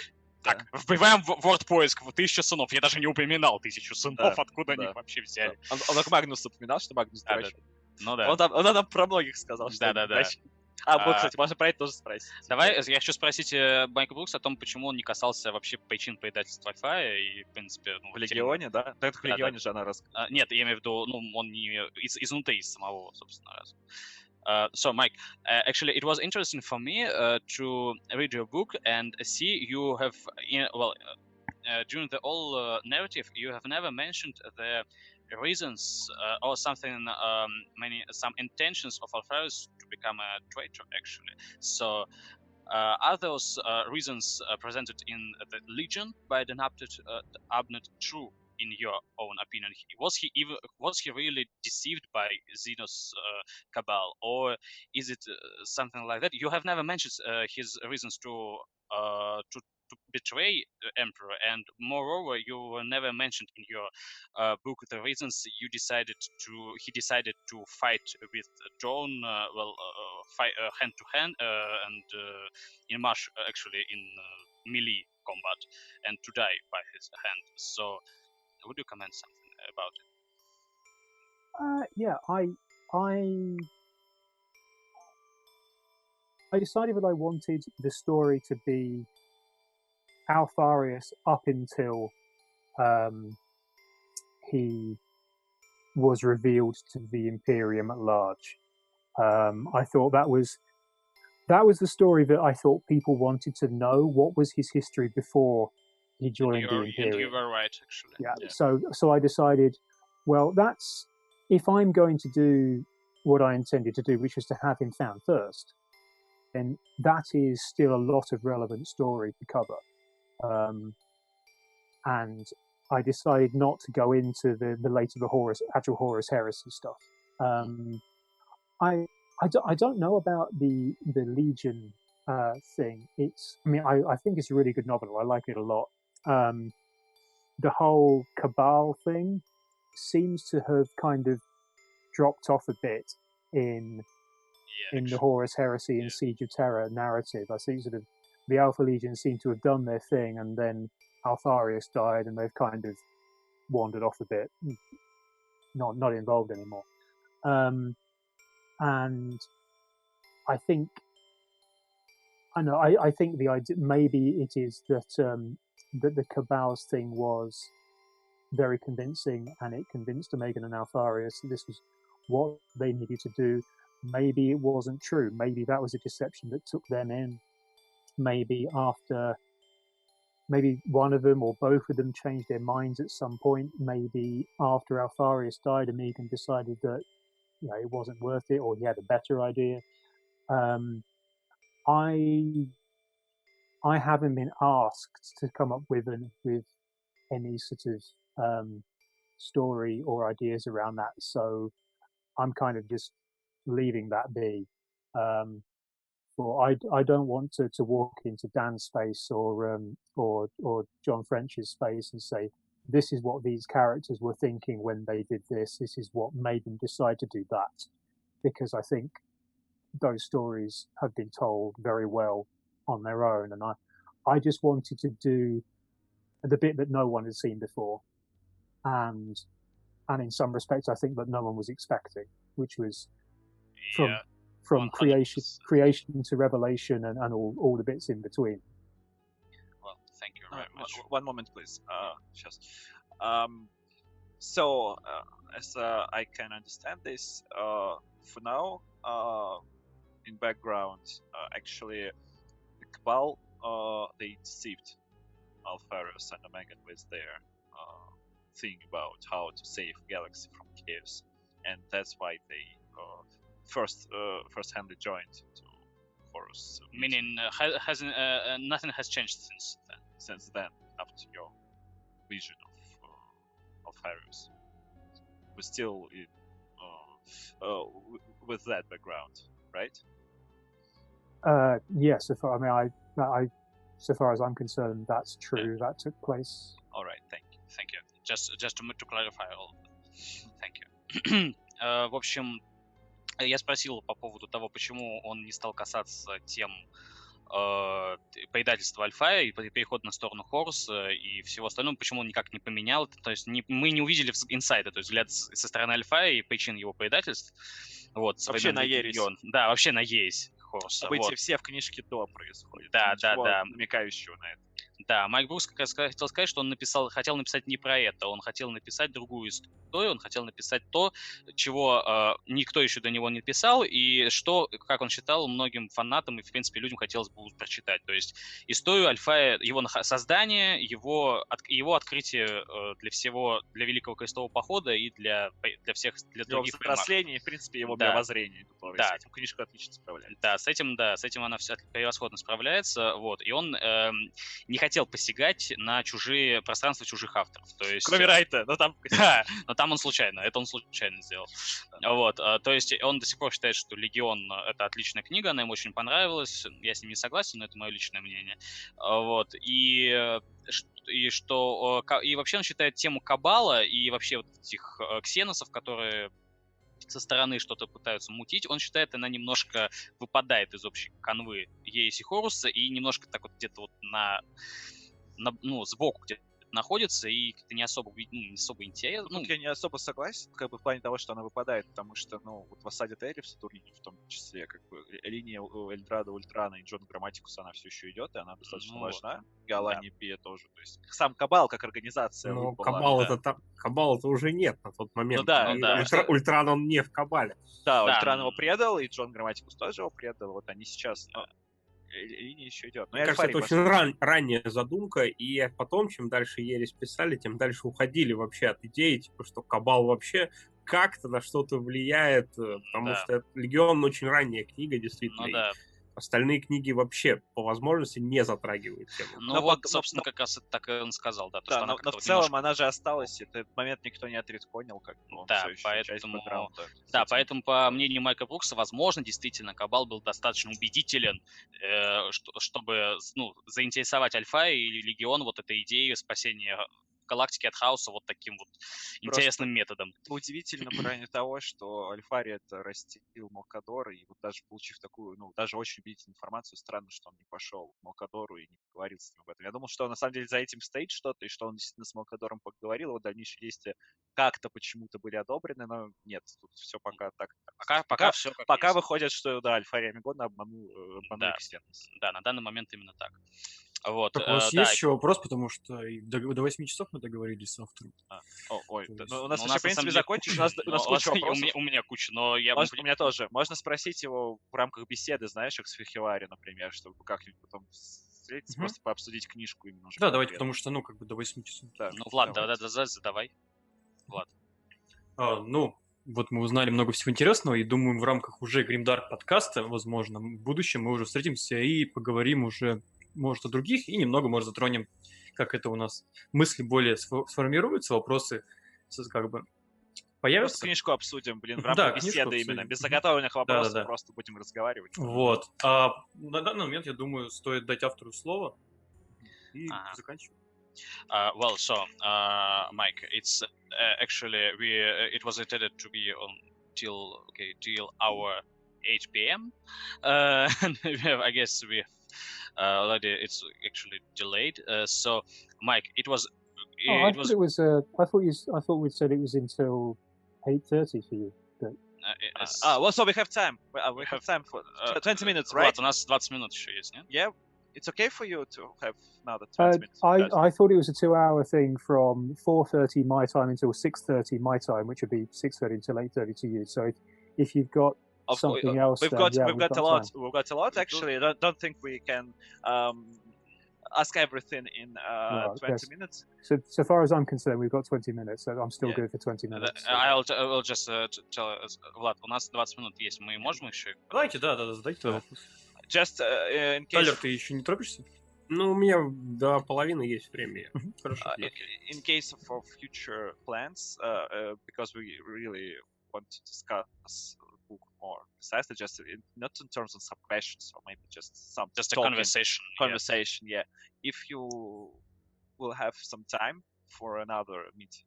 так, вбиваем в Word поиск 1000 сынов. Я даже не упоминал 1000 сынов, откуда они их вообще взяли. Он только Магнус упоминал, что Магнус дрочит. Ну да. Он там про многих сказал, что да. Кстати, можно про это тоже спросить. Давай, я хочу спросить Майка Брукса о том, почему он не касался вообще причин предательства Альфария и, в принципе... в Легионе, да? Так в Легионе же она рассказала. Нет, я имею в виду, он не изнутри, из самого, собственно, раз. So, Mike, actually, it was interesting for me to read your book and see you have, during the whole narrative, you have never mentioned the reasons or something, some intentions of Alpharus to become a traitor, actually. So, are those reasons presented in the Legion by the Abnet true? In your own opinion, was he really deceived by Xenos cabal, or is it something like that? You have never mentioned his reasons to betray the emperor, and moreover, you never mentioned in your book the reasons he decided to fight with drone, fight hand to hand, and in march actually in melee combat, and to die by his hand. So. Would you comment something about it? I decided that I wanted the story to be Alfarius up until he was revealed to the Imperium at large. I thought that was the story that I thought people wanted to know. What was his history before he joined the Imperium? And you were right, actually. Yeah. So I decided, well, that's if I'm going to do what I intended to do, which was to have him found first, then that is still a lot of relevant story to cover. And I decided not to go into the later actual Horus Heresy stuff. I don't know about the Legion thing. I think it's a really good novel. I like it a lot. The whole Cabal thing seems to have kind of dropped off a bit in the Horus Heresy and Siege of Terror narrative. I think sort of the Alpha Legion seem to have done their thing, and then Alfarius died, and they've kind of wandered off a bit, not involved anymore. And I think the idea maybe it is that that the Cabal's thing was very convincing, and it convinced Omegan and Alfarius that this was what they needed to do. Maybe it wasn't true. Maybe that was a deception that took them in. Maybe one of them or both of them changed their minds at some point. Maybe after Alfarius died, Omegan decided that it wasn't worth it, or he had a better idea. I haven't been asked to come up with any sort of story or ideas around that, so I'm kind of just leaving that be. I don't want to walk into Dan's space or John French's space and say, this is what these characters were thinking when they did this. This is what made them decide to do that. Because I think those stories have been told very well on their own, and I just wanted to do the bit that no one had seen before, and in some respects, I think that no one was expecting, which was from creation to revelation and all the bits in between. Well, thank you very much. One moment, please. Just. So, as I can understand this, for now, in background, actually, the Cabal, they deceived Alpharius and Omega with their thing about how to save Galaxy from chaos, and that's why they first-handly joined to Horus. Meaning, nothing has changed since then, after your vision of Horus. We're still with that background, right? Yes, so far as I'm concerned, that's true. That took place. All right, thank you. Just to clarify all. Thank you. В общем, я спросил по поводу того, почему он не стал касаться тем предательства Альфая и переход на сторону Хоруса и всего остального, почему он никак не поменял. То есть мы не увидели инсайда, то есть взгляд со стороны Альфая и причин его предательств. Вот, вообще на ересь. Да, вообще на ересь Хоруса. События все в книжке до происходят. Да. Намекающего на это. Да, Майк Брукс как раз хотел сказать, что он хотел написать не про это, он хотел написать другую историю, он хотел написать то, чего никто еще до него не писал, и что, как он считал, многим фанатам и, в принципе, людям хотелось бы прочитать. То есть историю Альфая, его создание, его открытие для Великого Крестового Похода и для всех, для других примархов. Его взросление, в принципе, его мировоззрение, которое с этим книжка отлично справляется. Да, с этим она превосходно справляется, вот, и он не хотел посягать на чужие пространства чужих авторов. То есть, кроме Райта, но там... Да, но там он случайно сделал. Вот, то есть он до сих пор считает, что «Легион» — это отличная книга, она ему очень понравилась, я с ним не согласен, но это мое личное мнение. Вот, и вообще он считает тему Кабала и вообще вот этих ксеносов, которые со стороны что-то пытаются мутить, он считает, она немножко выпадает из общей канвы Ереси Хоруса и немножко так вот где-то вот сбоку где-то находится, и как-то не особо интересно. Я не особо согласен, как бы в плане того, что она выпадает, потому что, вот в осаде Терри в Сатурнине, в том числе, как бы линия Эльдрадо Ультрана и Джона Грамматикуса, она все еще идет, и она достаточно важна. И Алани Пия тоже. То есть сам Кабал как организация. Но Кабала-то уже нет на тот момент. Ультран он не в Кабале. Да, Ультран его предал, и Джон Грамматикус тоже его предал. Вот они сейчас... линия еще идет. Мне кажется, это очень ранняя задумка, и потом, чем дальше ересь писали, тем дальше уходили вообще от идеи, типа, что Кабал вообще как-то на что-то влияет, потому что Легион очень ранняя книга, действительно. Остальные книги вообще по возможности не затрагивают тему. Собственно, как раз так и он сказал, да. Но в целом она же осталась, этот момент никто не отредконил, как он все еще часть бэкграунда. Да, поэтому, по мнению Майка Брукса, возможно, действительно, Кабал был достаточно убедителен, чтобы заинтересовать Альфа и Легион вот этой идеей спасения галактики от хаоса вот таким вот интересным методом. Удивительно в плане того, что Альфария это растил Малкадор, и вот даже получив такую, даже очень убедительную информацию, странно, что он не пошел к Малкадору и не поговорил с ним об этом. Я думал, что на самом деле за этим стоит что-то, и что он действительно с Малкадором поговорил, его дальнейшие действия как-то почему-то были одобрены, но нет, тут все пока так. Пока выходит, что Альфария Мегона обманул Ксенос. Да, на данный момент именно так. Вот, так, у вас есть еще вопрос, потому что до 8 часов мы договорились с автором. У нас еще, в принципе, закончится. У нас куча вопросов. У меня куча, но у меня тоже. Можно спросить его в рамках беседы, знаешь, как с Фихивари, например, чтобы как-нибудь потом встретиться, просто пообсудить книжку именно. Да, давайте, потому что, до 8 часов. Влад, задавай. Влад. Вот мы узнали много всего интересного, и думаю, в рамках уже Гримдарк подкаста, возможно, в будущем мы уже встретимся и поговорим уже, может, о других, и немного, может, затронем, как это у нас мысли более сформируются, вопросы как бы появятся. Просто книжку обсудим, в рамках беседы именно, без заготовленных вопросов, просто будем разговаривать. Вот. На данный момент, я думаю, стоит дать автору слово и заканчивать. Well, so, Mike, it's actually it was intended to be till our 8 p.m. And I guess we already it's actually delayed. So, Mike, it was. I thought we said it was until 8:30 for you. But well, so we have time. We have time for 20 minutes, right? Влад, у нас 20 минут еще есть, нет? Yeah, it's okay for you to have another 20 minutes. I thought it was a 2-hour thing from 4:30 my time until 6:30 my time, which would be 6:30 until 8:30 to you. So if you've got something else, we've got a lot. time. We've got a lot actually. I don't think we can ask everything in 20 minutes. So far as I'm concerned, we've got 20 minutes, so I'm still good for 20 minutes. I'll just tell Влад, у нас 20 минут есть, мы можем еще? Давайте, задайте вопрос. Just in case... Тайлер, ты еще не торопишься? Ну, у меня до половины есть время. Хорошо. In case of future plans, because we really want to discuss the book more precisely, just not in terms of some questions or maybe just a conversation. Yeah. If you will have some time for another meeting,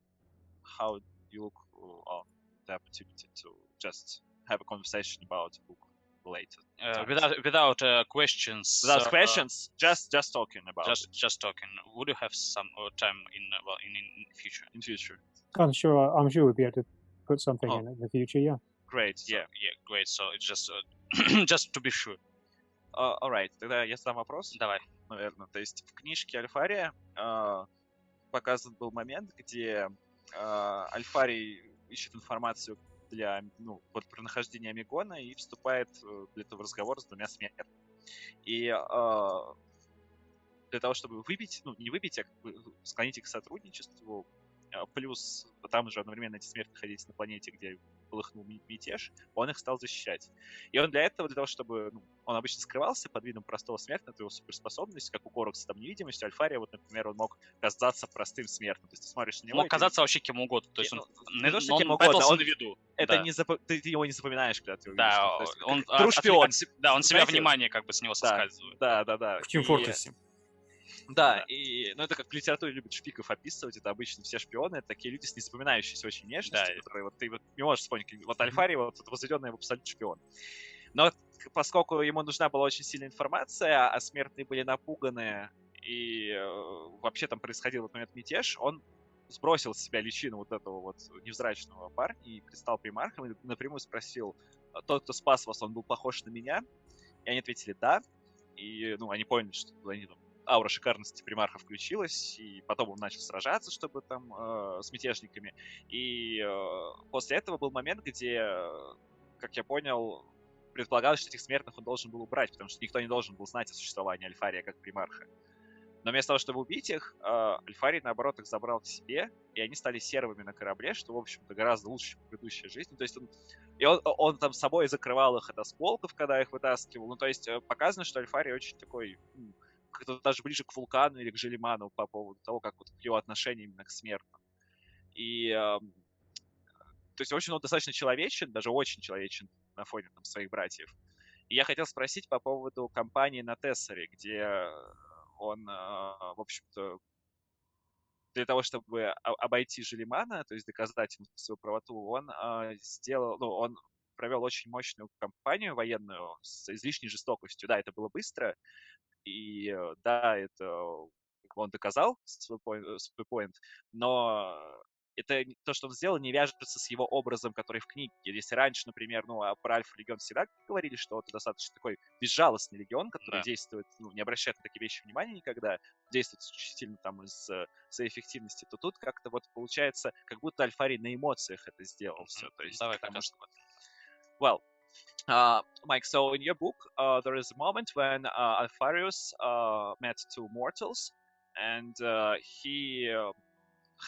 how do you look on the opportunity to just have a conversation about the book later? Without questions. Without questions, just talking about just talking. Would you have some time in future? In future, I'm sure we'll be able to put something in the future. Yeah. Great. Great. So it's just just to be sure. Alright, тогда я задам вопрос. Давай. Наверное, то есть в книжке Альфария показан был момент, где Альфарий ищет информацию про нахождение Амигона и вступает для этого в разговор с двумя смертными. И для того, чтобы выбить, не выбить, а склонить их к сотрудничеству, плюс там же одновременно эти смертные находились на планете, где полыхнул мятеж, он их стал защищать. И он для того, чтобы... он обычно скрывался под видом простого смертного, это его суперспособность, как у Корокса, там невидимость, у Альфария, например, он мог казаться простым смертным. То есть ты смотришь на него... Мог казаться вообще кем угодно. То есть он не то, что кем угодно, он на виду. Это ты его не запоминаешь, когда ты его видишь. Да, он... Тру-шпион. Да, он себя внимание как бы с него соскальзывает. Да. В Team Fortress. Да, и это как в литературе любят шпиков описывать, это обычно все шпионы, это такие люди с незапоминающейся очень внешностью, которые ты не можешь вспомнить, Альфарий, возведенный в абсолют шпион. Но поскольку ему нужна была очень сильная информация, а смертные были напуганы, и вообще там происходил в этот момент мятеж, он сбросил с себя личину этого невзрачного парня и предстал примархом и напрямую спросил, тот, кто спас вас, он был похож на меня? И они ответили «да», и они поняли, что они там аура шикарности примарха включилась, и потом он начал сражаться, чтобы там с мятежниками. И после этого был момент, где, как я понял, предполагалось, что этих смертных он должен был убрать, потому что никто не должен был знать о существовании Альфария как примарха. Но вместо того, чтобы убить их, Альфарий, наоборот, их забрал к себе, и они стали сервами на корабле, что, в общем-то, гораздо лучше, чем предыдущая жизнь. То есть он там собой закрывал их от осколков, когда их вытаскивал. То есть показано, что Альфарий очень такой... как-то даже ближе к вулкану или к Желиману по поводу того, как его отношение именно к смертным. И, то есть, в общем, он достаточно человечен, даже очень человечен на фоне своих братьев. И я хотел спросить по поводу кампании на Тессере, где он, в общем-то, для того, чтобы обойти Желимана, то есть доказать ему свою правоту, он он провел очень мощную кампанию военную с излишней жестокостью. Да, это было быстро, и да, это он доказал свой поинт, но это то, что он сделал, не вяжется с его образом, который в книге. Если раньше, например, про Альфа-легион всегда говорили, что это достаточно такой безжалостный легион, который действует, не обращает на такие вещи внимания никогда, действует исключительно там из своей эффективности, то тут как-то получается, как будто Альфарий на эмоциях это сделал все. То есть, Давай, потому что... Mike, so in your book, there is a moment when Alfarius met two mortals, and he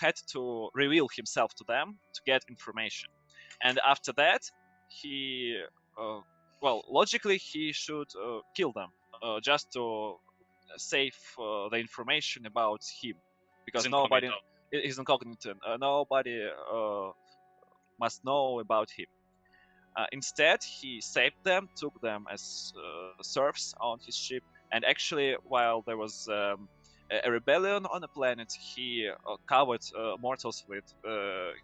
had to reveal himself to them to get information. And after that, he, logically, he should kill them just to save the information about him, because nobody is incognito. Nobody must know about him. Instead, he saved them, took them as serfs on his ship, and actually, while there was a rebellion on the planet, he covered mortals with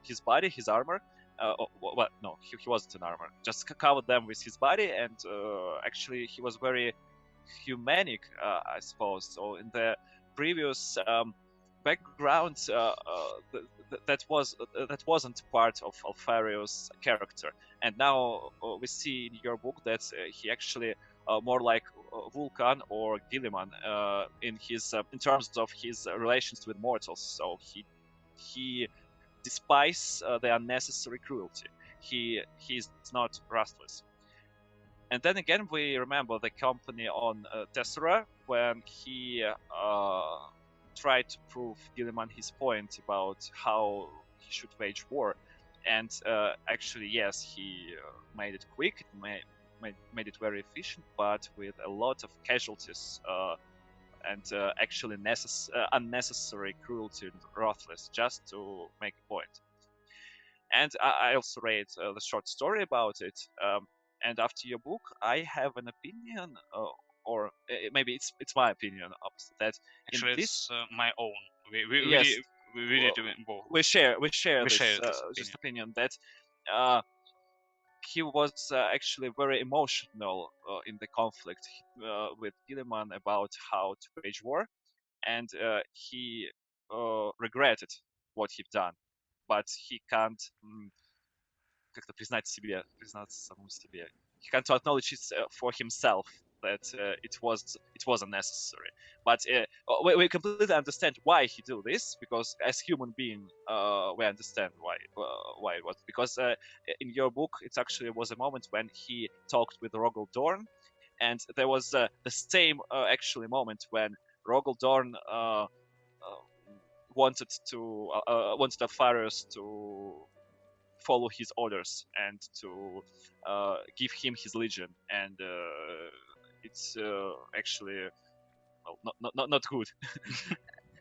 his body, his armor. He wasn't in armor. Just covered them with his body, and actually, he was very humanic, I suppose. So in the previous background, that wasn't part of Alfario's character, and now we see in your book that he actually more like Vulcan or Gilliman in terms of his relations with mortals. So he despises the unnecessary cruelty. He's not ruthless. And then again, we remember the company on Tessera when he tried to prove Gilliman his point about how he should wage war. And actually, yes, he made it quick, made it very efficient, but with a lot of casualties and actually unnecessary cruelty and ruthless, just to make a point. And I also read the short story about it. And after your book, I have an opinion, or maybe it's my opinion, that Actually, it's my own. Yes. We really do it both. we share share this this opinion that he was actually very emotional in the conflict with Gilliman about how to wage war, and he regretted what he'd done, but he can't как-то признаться самому себе. He can't acknowledge it for himself that it was unnecessary. But we completely understand why he do this, because as human being, we understand why it was. Because in your book, it actually was a moment when he talked with Rogel Dorn, and there was the same actually moment when Rogel Dorn wanted Alfarius to follow his orders and to give him his legion, and it's actually not good.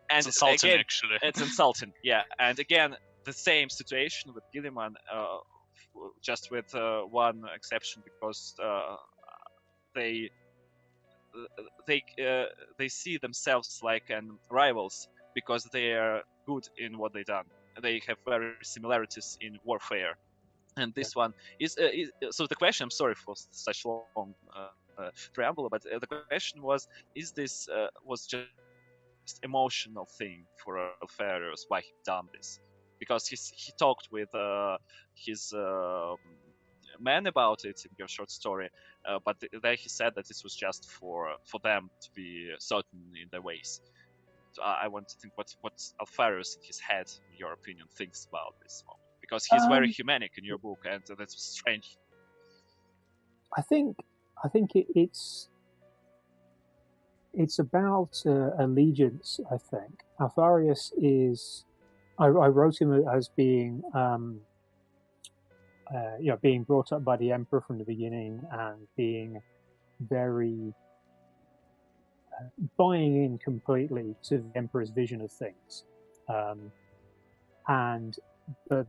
And it's insulting, again, actually. it's insulting, yeah. And again, the same situation with Gilliman, just with one exception, because they see themselves like rivals because they are good in what they done. They have very similarities in warfare, and this one is so the question. I'm sorry for such long preamble, but the question was: is this was just emotional thing for Alfarius why he done this? Because he talked with his man about it in your short story, but there he said that this was just for them to be certain in their ways. So I want to think what Alfarius in his head, in your opinion, thinks about this moment, because he's very humanic in your book, and that's strange. I think it's about allegiance. I think Alfarius is. I wrote him as being, being brought up by the emperor from the beginning and being very. Buying in completely to the emperor's vision of things, but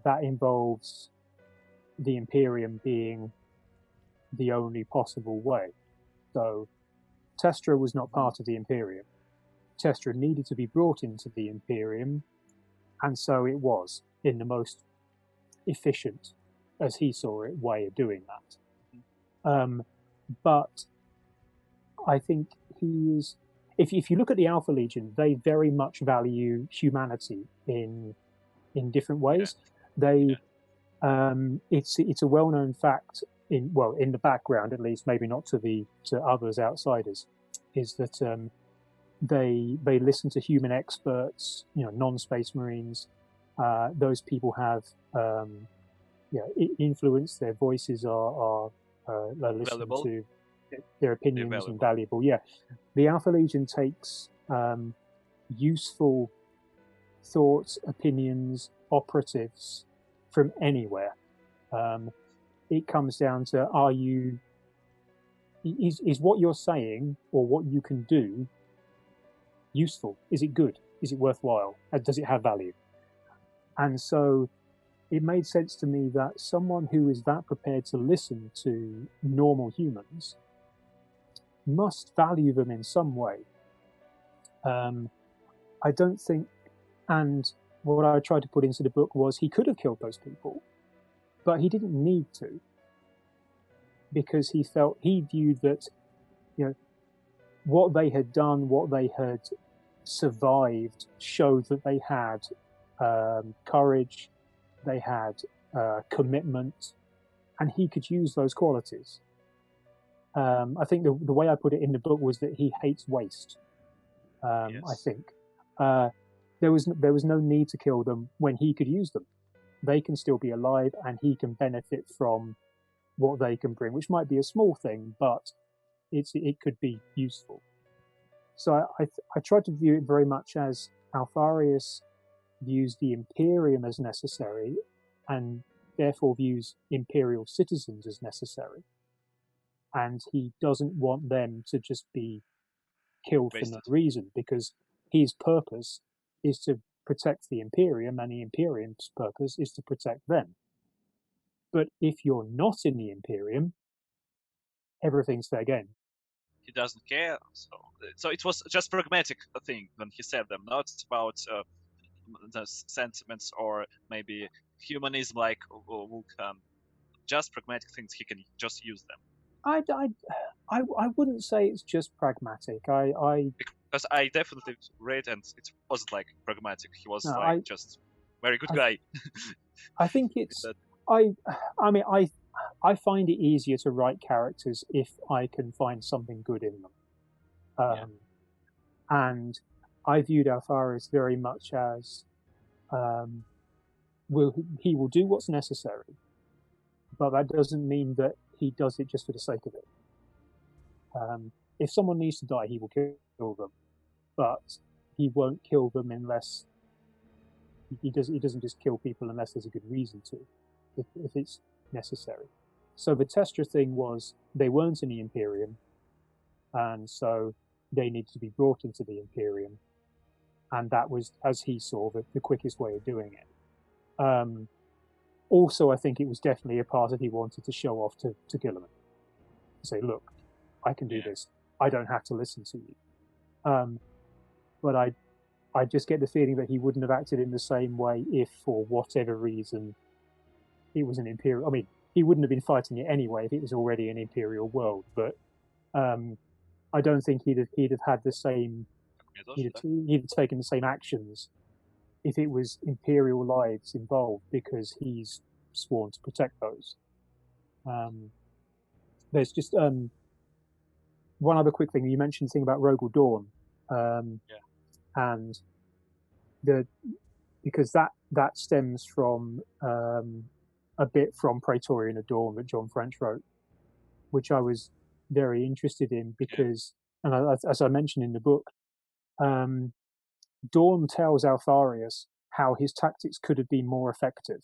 that involves the Imperium being the only possible way. So Testra was not part of the Imperium. Testra needed to be brought into the Imperium, and so it was in the most efficient, as he saw it, way of doing that. But I think he is. If you look at the Alpha Legion, they very much value humanity in different ways. It's a well-known fact in the background, at least, maybe not to others outsiders, is that they listen to human experts, non-space marines. Those people have influence. Their voices are listened Valuable. to. Their opinions invaluable. Yeah, the Alpha Legion takes useful thoughts, opinions, operatives from anywhere. It comes down to: is what you're saying or what you can do useful? Is it good? Is it worthwhile? Does it have value? And so it made sense to me that someone who is that prepared to listen to normal humans must value them in some way. I don't think, and what I tried to put into the book was he could have killed those people, but he didn't need to, because he viewed that, what they had done, what they had survived, showed that they had courage, they had commitment, and he could use those qualities. I think the way I put it in the book was that he hates waste. Yes. I think there was no need to kill them when he could use them. They can still be alive, and he can benefit from what they can bring, which might be a small thing, but it could be useful. So I tried to view it very much as Alfarius views the Imperium as necessary, and therefore views Imperial citizens as necessary. And he doesn't want them to just be killed for no reason, because his purpose is to protect the Imperium, and the Imperium's purpose is to protect them. But if you're not in the Imperium, everything's fair game. He doesn't care. So it was just pragmatic thing when he said them, not about the sentiments or maybe humanism like Vulcan. Just pragmatic things. He can just use them. I wouldn't say it's just pragmatic. Because I definitely read and it wasn't like pragmatic. He was just very good guy. I think it's I mean I find it easier to write characters if I can find something good in them. And I viewed Alfarius very much as he will do what's necessary, but that doesn't mean that he does it just for the sake of it. If someone needs to die, he will kill them, but he won't kill them unless he doesn't just kill people unless there's a good reason to, if it's necessary. So the Testra thing was they weren't in the Imperium, and so they needed to be brought into the Imperium, and that was, as he saw, the quickest way of doing it. Also, I think it was definitely a part of he wanted to show off to Guilliman. Say, look, I can do this. I don't have to listen to you. But I just get the feeling that he wouldn't have acted in the same way if, for whatever reason, it was an Imperial... I mean, he wouldn't have been fighting it anyway if it was already an Imperial world, but I don't think he'd have had the same... He'd have taken the same actions if it was Imperial lives involved, because he's sworn to protect those. There's just one other quick thing. You mentioned the thing about Rogel Dawn, and because that stems from a bit from Praetorian at Dawn that John French wrote, which I was very interested in because, and as I mentioned in the book, Dawn tells Alfarius how his tactics could have been more effective.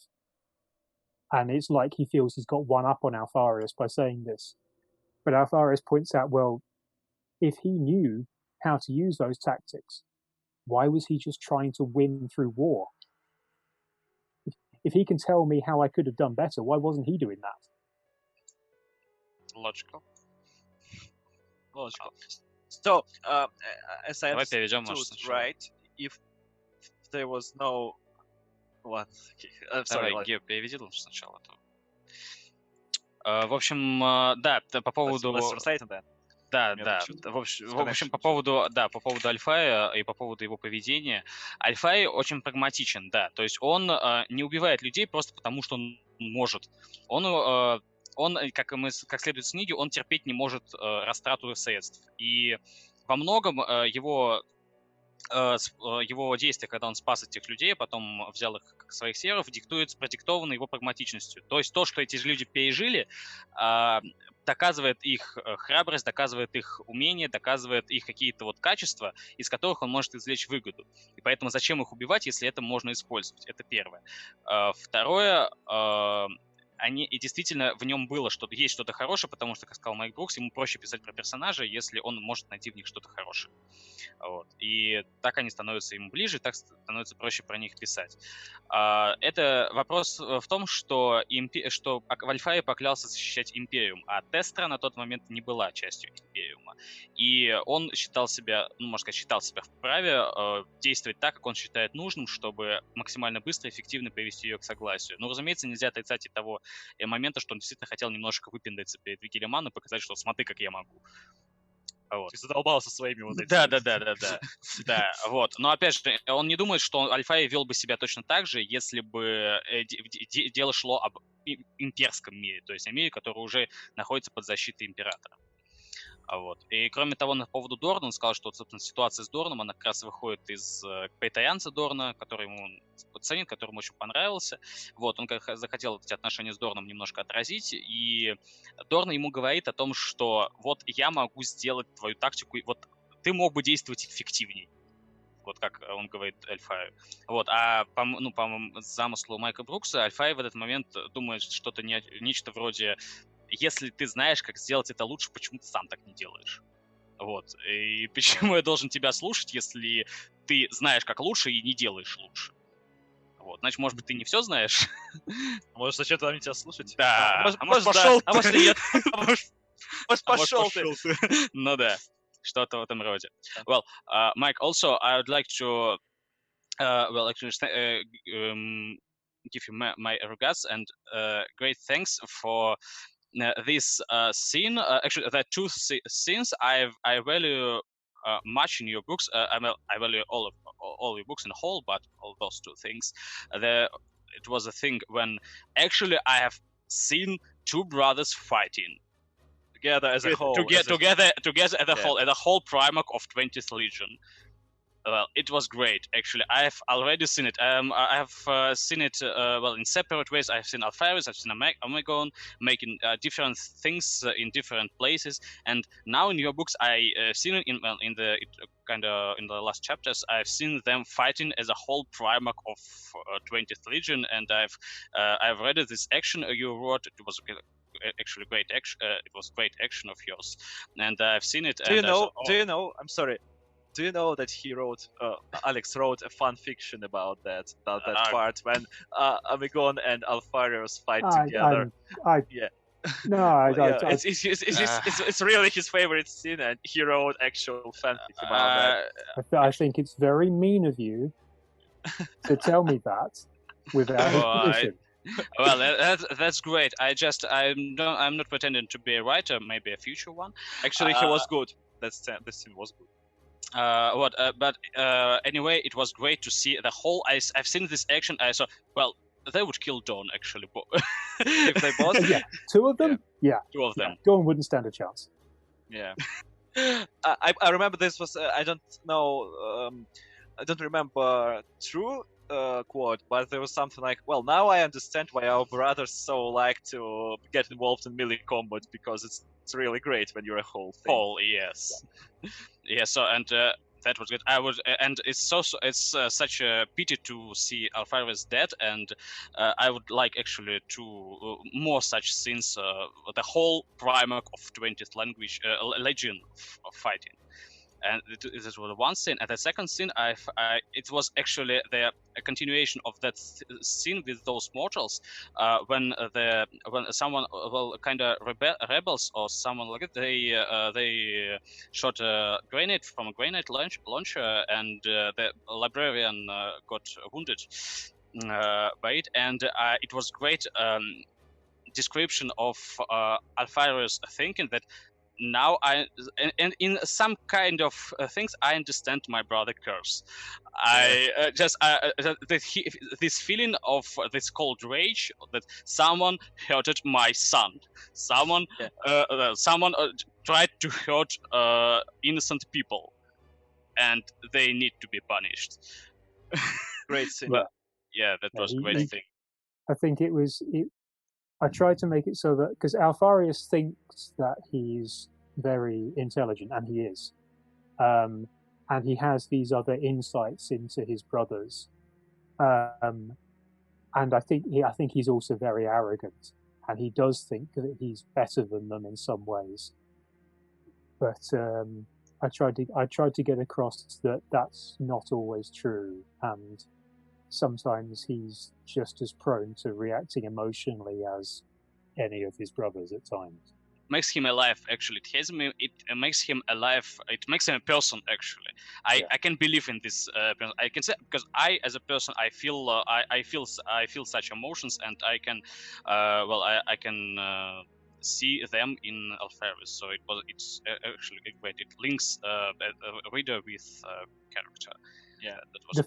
And it's like he feels he's got one up on Alfarius by saying this. But Alfarius points out, well, if he knew how to use those tactics, why was he just trying to win through war? If he can tell me how I could have done better, why wasn't he doing that? Logical. So, as I understood, right, if there was no... Ладно, Давай, Гео, переведи лучше сначала. В общем, да, по поводу... Да. В общем, по поводу Альфая и по поводу его поведения. Альфай очень прагматичен, да. То есть он не убивает людей просто потому, что он может. Он, как следует из книги, он терпеть не может растрату средств. И во многом его действия, когда он спас этих людей, а потом взял их как своих сервов, продиктовано его прагматичностью. То есть то, что эти же люди пережили, доказывает их храбрость, доказывает их умение, доказывает их какие-то вот качества, из которых он может извлечь выгоду. И поэтому зачем их убивать, если это можно использовать? Это первое. Второе, и действительно в нем было есть что-то хорошее, потому что, как сказал Майк Брукс, ему проще писать про персонажей, если он может найти в них что-то хорошее. Вот. И так они становятся ему ближе, так становится проще про них писать. Это вопрос в том, что Альфай поклялся защищать Империум, а Тестра на тот момент не была частью Империума. И он считал себя вправе действовать так, как он считает нужным, чтобы максимально быстро и эффективно привести ее к согласию. Но, разумеется, нельзя отрицать и того момента, что он действительно хотел немножко выпендаться перед Вигелеманом и показать, что смотри, как я могу. Вот. Ты задолбался своими вот этими. Да, вот. Но опять же, он не думает, что Альфарий вел бы себя точно так же, если бы дело шло об имперском мире, то есть о мире, который уже находится под защитой императора. Вот. И кроме того, на поводу Дорна, он сказал, что, собственно, ситуация с Дорном, она как раз выходит из пейтарианца Дорна, который ему ценит, который ему очень понравился. Вот, он захотел эти отношения с Дорном немножко отразить, и Дорн ему говорит о том, что вот я могу сделать твою тактику, вот ты мог бы действовать эффективней. Вот как он говорит Альфарию. Вот, а по замыслу Майка Брукса, Альфарий в этот момент думает что-то нечто вроде: если ты знаешь, как сделать это лучше, почему ты сам так не делаешь? Вот. И почему я должен тебя слушать, если ты знаешь, как лучше, и не делаешь лучше? Вот. Значит, может быть, ты не все знаешь? Может, зачем мне тебя слушать? Да. Может, пошел ты. А может, нет. Может, пошел ты. Ну да. Что-то в этом роде. Well, Mike, also, I would like to, give you my regards and great thanks for this scene. Actually, there are two scenes I value much in your books. I value all your books in whole, but all those two things. It was a thing when actually I have seen two brothers fighting Together as a whole. Together as a whole, at the whole Primarch of 20th Legion. Well, it was great, actually. I have already seen it. I have seen it, in separate ways. I've seen Alpharis, I've seen Omegon making different things in different places. And now in your books, I've seen it in the last chapters. I've seen them fighting as a whole Primarch of 20th Legion, and I've read this action you wrote. It was actually great action. It was great action of yours, and I've seen it. Do you know? I'm sorry. Do you know that Alex wrote a fan fiction about that part when Omegon and Alfarius fight together? It's really his favorite scene, and he wrote actual fanfic about that. I think it's very mean of you to tell me that without his permission. Well, that's great. I'm not pretending to be a writer. Maybe a future one. Actually, he was good. The scene was good. Anyway, it was great to see the whole. I've seen this action. I saw. Well, they would kill Dawn actually. If they both. Yeah, two of them. Yeah, two of them. Dawn wouldn't stand a chance. Yeah. I remember this was. I don't know. I don't remember true quote, but there was something like, "Well, now I understand why our brothers so like to get involved in melee combat, because it's really great when you're a whole thing." Whole, yes. Yeah. So that was good. And it's such a pity to see Alfarius dead, and I would like actually to more such scenes. The whole Primarch of 20th Legion of fighting. And this was one scene. And the second scene, it was actually a continuation of that scene with those mortals. When someone kind of rebels or someone like it, they shot a grenade from a grenade launcher, and the librarian got wounded by it. And it was great description of Alfarius thinking that. Now and in some kind of things I understand my brother curse. This feeling of this cold rage that someone hurted my son, someone tried to hurt innocent people, and they need to be punished. Great scene. Yeah, that was a great thing. I think it was. I tried to make it so that, because Alfarius thinks that he's very intelligent, and he is, and he has these other insights into his brothers, and I think he's also very arrogant, and he does think that he's better than them in some ways. But I tried to get across that that's not always true, and sometimes he's just as prone to reacting emotionally as any of his brothers at times. Makes him alive, actually. It makes him alive. It makes him a person, actually. I can believe in this person. I can say, because I, as a person, I feel such emotions, and I can see them in Альфария. So it's actually great. It links a reader with character. Yeah, that was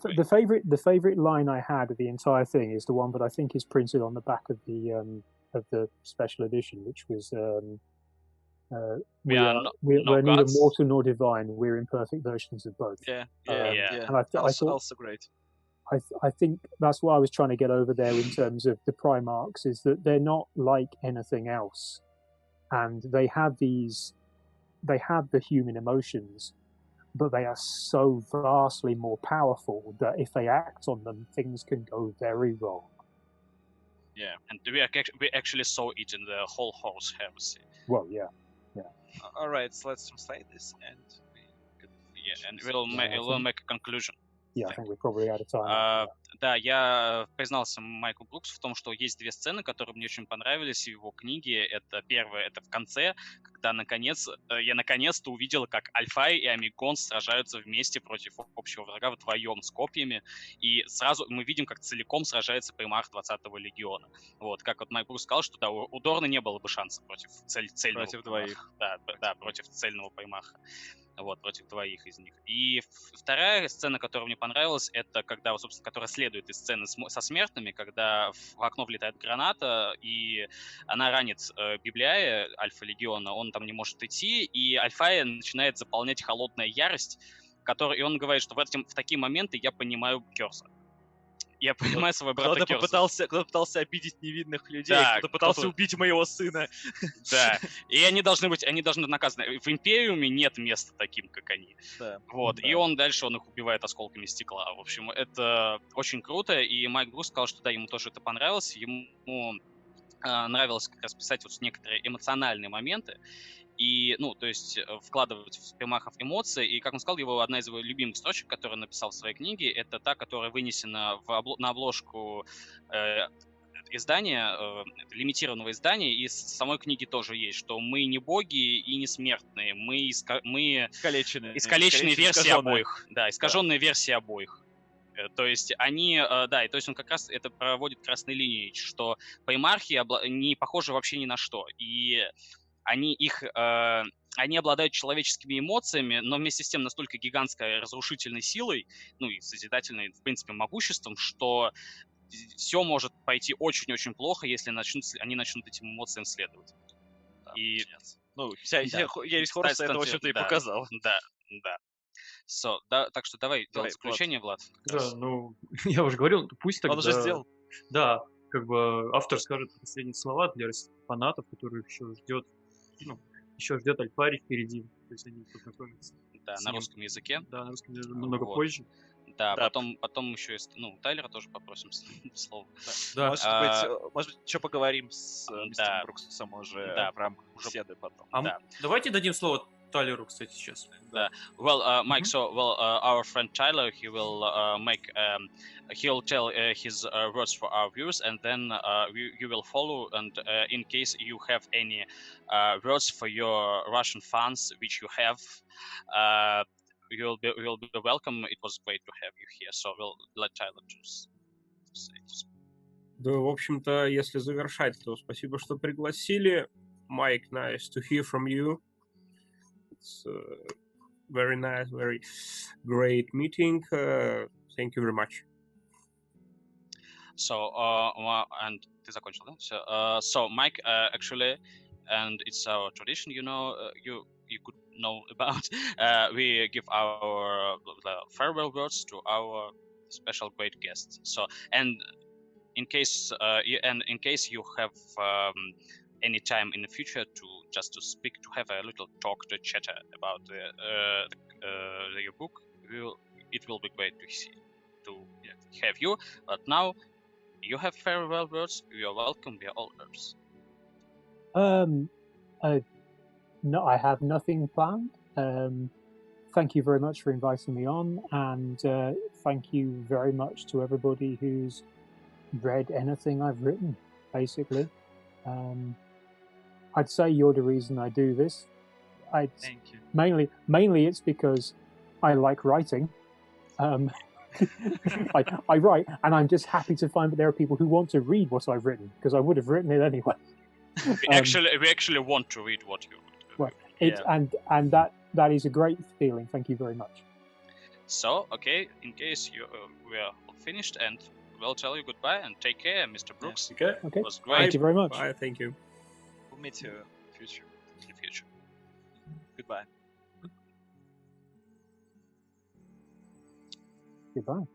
the favorite line I had of the entire thing is the one that I think is printed on the back of the special edition, which was we're neither mortal nor divine. We're imperfect versions of both. Yeah. And I thought also great. I think that's what I was trying to get over there in terms of the Primarchs, is that they're not like anything else, and they have the human emotions, but they are so vastly more powerful that if they act on them, things can go very wrong. Yeah, and we actually saw it in the whole Horus Heresy. Well, yeah. All right, so let's translate this, and we'll make a conclusion. Yeah, I think we're probably out of time. Да, я признался Майку Бруксу в том, что есть две сцены, которые мне очень понравились в его книге. Это первое, это в конце, когда я наконец-то увидел, как Альфария и Амигон сражаются вместе против общего врага вдвоем с копьями, и сразу мы видим, как целиком сражается примарх 20-го легиона. Вот, как вот Майк Брукс сказал, что да, у Дорна не было бы шанса против цельного против двоих. Да, против цельного примарха. Вот, против двоих из них. И вторая сцена, которая мне понравилась, это когда, собственно, которая следует из сцены со смертными, когда в окно влетает граната, и она ранит Библиая, Альфа-легиона, он там не может идти, и Альфая начинает заполнять холодная ярость, и он говорит, что в такие моменты я понимаю Кёрса. Я понимаю своего брата Кёрса. Кто-то пытался обидеть невинных людей, да, кто-то пытался убить моего сына. Да, и они должны быть наказаны. В Империуме нет места таким, как они. Да. Вот, да. И он их убивает осколками стекла. В общем, это очень круто, и Майк Брукс сказал, что да, ему тоже это понравилось. Ему нравилось как раз писать вот некоторые эмоциональные моменты. И, то есть вкладывать в примархов эмоции. И, как он сказал, одна из его любимых строчек, которую он написал в своей книге, это та, которая вынесена на обложку издания, лимитированного издания, и с самой книги тоже есть, что мы не боги и не смертные, мы искалеченные версии обоих. Да, искаженные версии обоих. То есть то есть он как раз это проводит красной линией, что примархи не похожи вообще ни на что. И они обладают человеческими эмоциями, но вместе с тем настолько гигантской разрушительной силой, и созидательной, в принципе, могуществом, что все может пойти очень-очень плохо, если они начнут этим эмоциям следовать. Да, и ересь Хоруса это, в общем-то, и показал. Да. Так что давай делать заключение, Влад. Да, я уже говорил, пусть тогда... Он уже сделал. Да, как бы автор скажет последние слова для фанатов, которых еще ждет Альфарий впереди, то есть они познакомятся. Да, на русском языке. Да, на русском языке намного позже. Да, потом еще Тайлера тоже попросим слово. Да. Может быть, еще поговорим с мистером Бруксом уже в рамках беседы потом. Давайте дадим слово Тайлеру, кстати, сейчас. Да. Well, Mike, our friend Tyler, he'll tell his words for our viewers, and then you will follow. And in case you have any words for your Russian fans, which you have, you'll be welcome. It was great to have you here. So we'll let Tyler say. Да, в общем-то, если завершать, то спасибо, что пригласили. Mike, nice to hear from you. It's very nice, very great meeting. Thank you very much. So, and ты закончил, да? So, Mike, actually, and it's our tradition, you could know about. We give our farewell words to our special great guests. So, and in case you have any time in the future to speak, to have a little talk, to chatter about your book, it will be great to have you. But now you have farewell words. You are welcome. We are all ears. No, I have nothing planned. Thank you very much for inviting me on, and thank you very much to everybody who's read anything I've written, basically. I'd say you're the reason I do this. Thank you. Mainly it's because I like writing. I write, and I'm just happy to find that there are people who want to read what I've written, because I would have written it anyway. We actually want to read what you. Right. And that is a great feeling. Thank you very much. So, okay, in case we are finished, and we'll tell you goodbye and take care, Mr. Brooks. Okay. Okay. It was great. Thank you very much. Bye, thank you. We'll meet you in the future. Goodbye. Goodbye.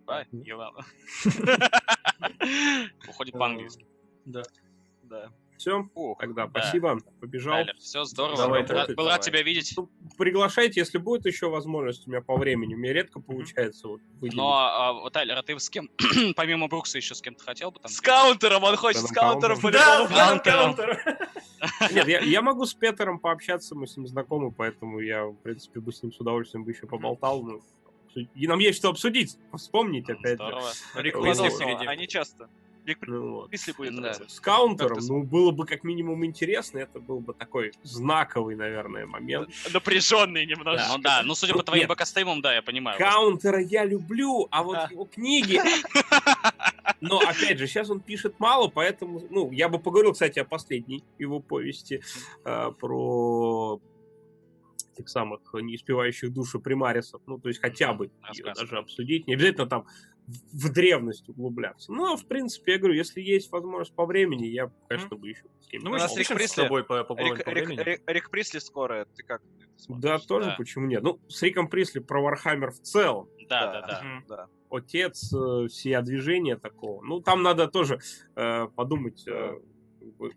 Goodbye. Уходит по-английски. Да. Все, тогда спасибо. Побежал. Тайлер, все здорово. Давай, Был рад тебя видеть. Приглашайте, если будет еще возможность у меня по времени. У меня редко получается выделить. Но, Тайлер, а ты с кем, помимо Брукса, еще с кем-то хотел бы? С каунтером, он хочет с каунтером. Да, каунтер. Нет, я могу с Петером пообщаться, мы с ним знакомы, поэтому я, в принципе, бы с ним с удовольствием бы еще поболтал. И нам есть что обсудить, вспомнить опять же. Здорово. Они часто. Если будет с каунтером, было бы как минимум интересно, это был бы такой знаковый, наверное, момент. Напряженный немножко. Судя по твоим бэкостримам, да, я понимаю. Каунтера я люблю, а вот его книги... Но, опять же, сейчас он пишет мало, поэтому... я бы поговорил, кстати, о последней его повести про тех самых не испевающих душу примарисов. То есть хотя бы ее даже обсудить. Не обязательно там в древность углубляться. Но, в принципе, я говорю, если есть возможность по времени, я, конечно, бы еще с кем-нибудь. Мы нас сейчас с тобой поболтаем по времени. Рик Присли скоро, ты как? Да, тоже, почему нет? С Риком Присли про Вархаммер в целом. Да. Отец сия движения такого. Там надо тоже подумать,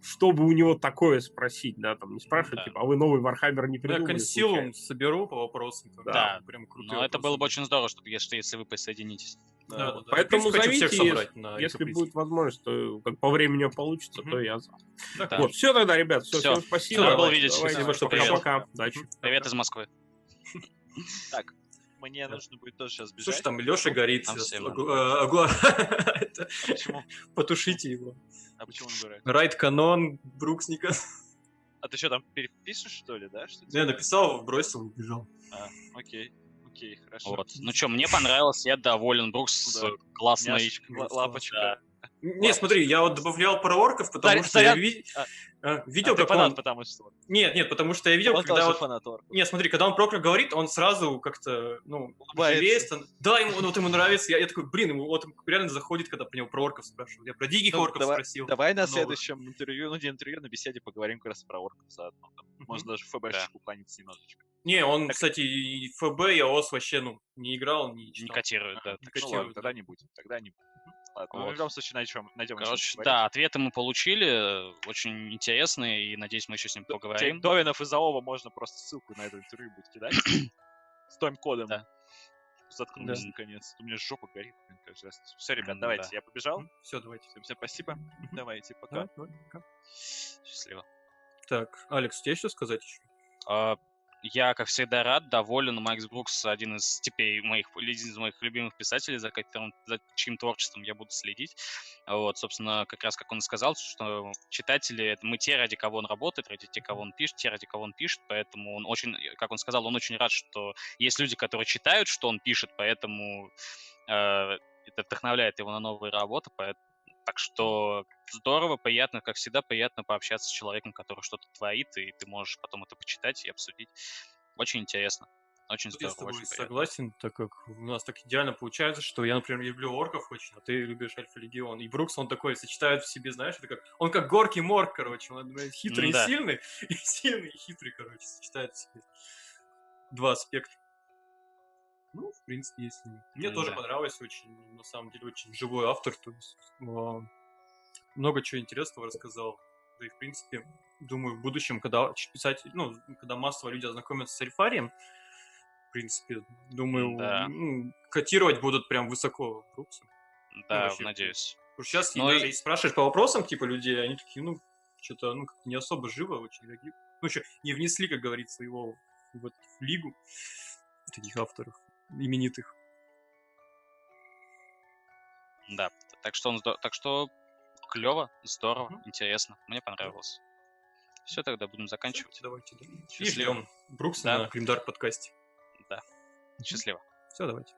чтобы у него такое спросить, да, там не спрашивать, типа, а вы новый Вархаммер не придумали? Я консилиум соберу по вопросам. Да, прям круто. Но это было бы очень здорово, если вы присоединитесь. Да. Поэтому зовите, если будет возможность, то как по времени получится, то я за. Вот, все тогда, ребят, всем спасибо. Рад был видеть. Спасибо, что пришел. Пока. Удачи. Привет из Москвы. Так, мне нужно будет тоже сейчас бежать. Слушай, там Леша горит. Почему? Потушите его. А почему он горит? Райт канон, Бруксника. А ты что, там перепишешь, что ли, да? Я написал, бросил, убежал. Окей, хорошо. Вот. Мне понравилось, я доволен. Брукс классный. Лапочка. Не, смотри, я вот добавлял про орков, потому что я видел, как он... потому что... Нет, потому что я видел, он когда фанат орков. Нет, смотри, когда он про орков говорит, он сразу как-то, жалеет. Да, ему нравится. Я такой, ему реально заходит, когда про него про орков спрашивал. Я про диких орков спросил. Давай на следующем интервью, на беседе поговорим как раз про орков заодно. Можно даже ФБшечку кланяться немножечко. Не, он, кстати, и ФБ, и ОС вообще, не играл, не читал. Не котирует, да. Ладно, тогда не будем. Ладно, в любом случае найдем. Короче, да, ответы мы получили, очень интересные, и надеюсь, мы еще с ним поговорим. Довинов из АОВа можно просто ссылку на это интервью будет кидать. С тайм-кодом. Да. Заткнулся наконец. У меня жопа горит. Все, ребят, давайте, я побежал. Все, давайте. Всем спасибо. Давайте, пока. Счастливо. Так, Алекс, у тебя что сказать еще? Я, как всегда, рад, доволен. Майком Брукс один из моих любимых писателей, за чьим творчеством я буду следить. Вот, собственно, как раз как он сказал, что читатели — это мы те, ради кого он работает, ради тех, кого он пишет, те, ради кого он пишет. Поэтому он очень, как он сказал, он очень рад, что есть люди, которые читают, что он пишет, поэтому это вдохновляет его на новые работы. Так что здорово, приятно, как всегда, приятно пообщаться с человеком, который что-то творит, и ты можешь потом это почитать и обсудить. Очень интересно, очень здорово. Я с тобой согласен, так как у нас так идеально получается, что я, например, люблю орков очень, а ты любишь Альфа-Легион. И Брукс, он такой сочетает в себе, знаешь, он как горький морг, короче, он хитрый и сильный, и сильный и хитрый, короче, сочетает в себе два аспекта. В принципе, если... Мне тоже понравилось очень, на самом деле, очень живой автор, то есть много чего интересного рассказал. Да и, в принципе, думаю, в будущем, когда писать, когда массово люди ознакомятся с Альфарием, в принципе, думаю, котировать будут прям высоко Брукса. Да, надеюсь. Потому что сейчас даже если спрашиваешь по вопросам, типа, людей, они такие, что-то, не особо живо очень реагируют. Еще не внесли, как говорится, его в лигу таких авторов именитых. Да, так что клево, здорово, интересно. Мне понравилось. Все, тогда будем заканчивать. Давайте, да. Счастливо. Брукса на Гримдар подкасте. Да. Счастливо. Все, давайте.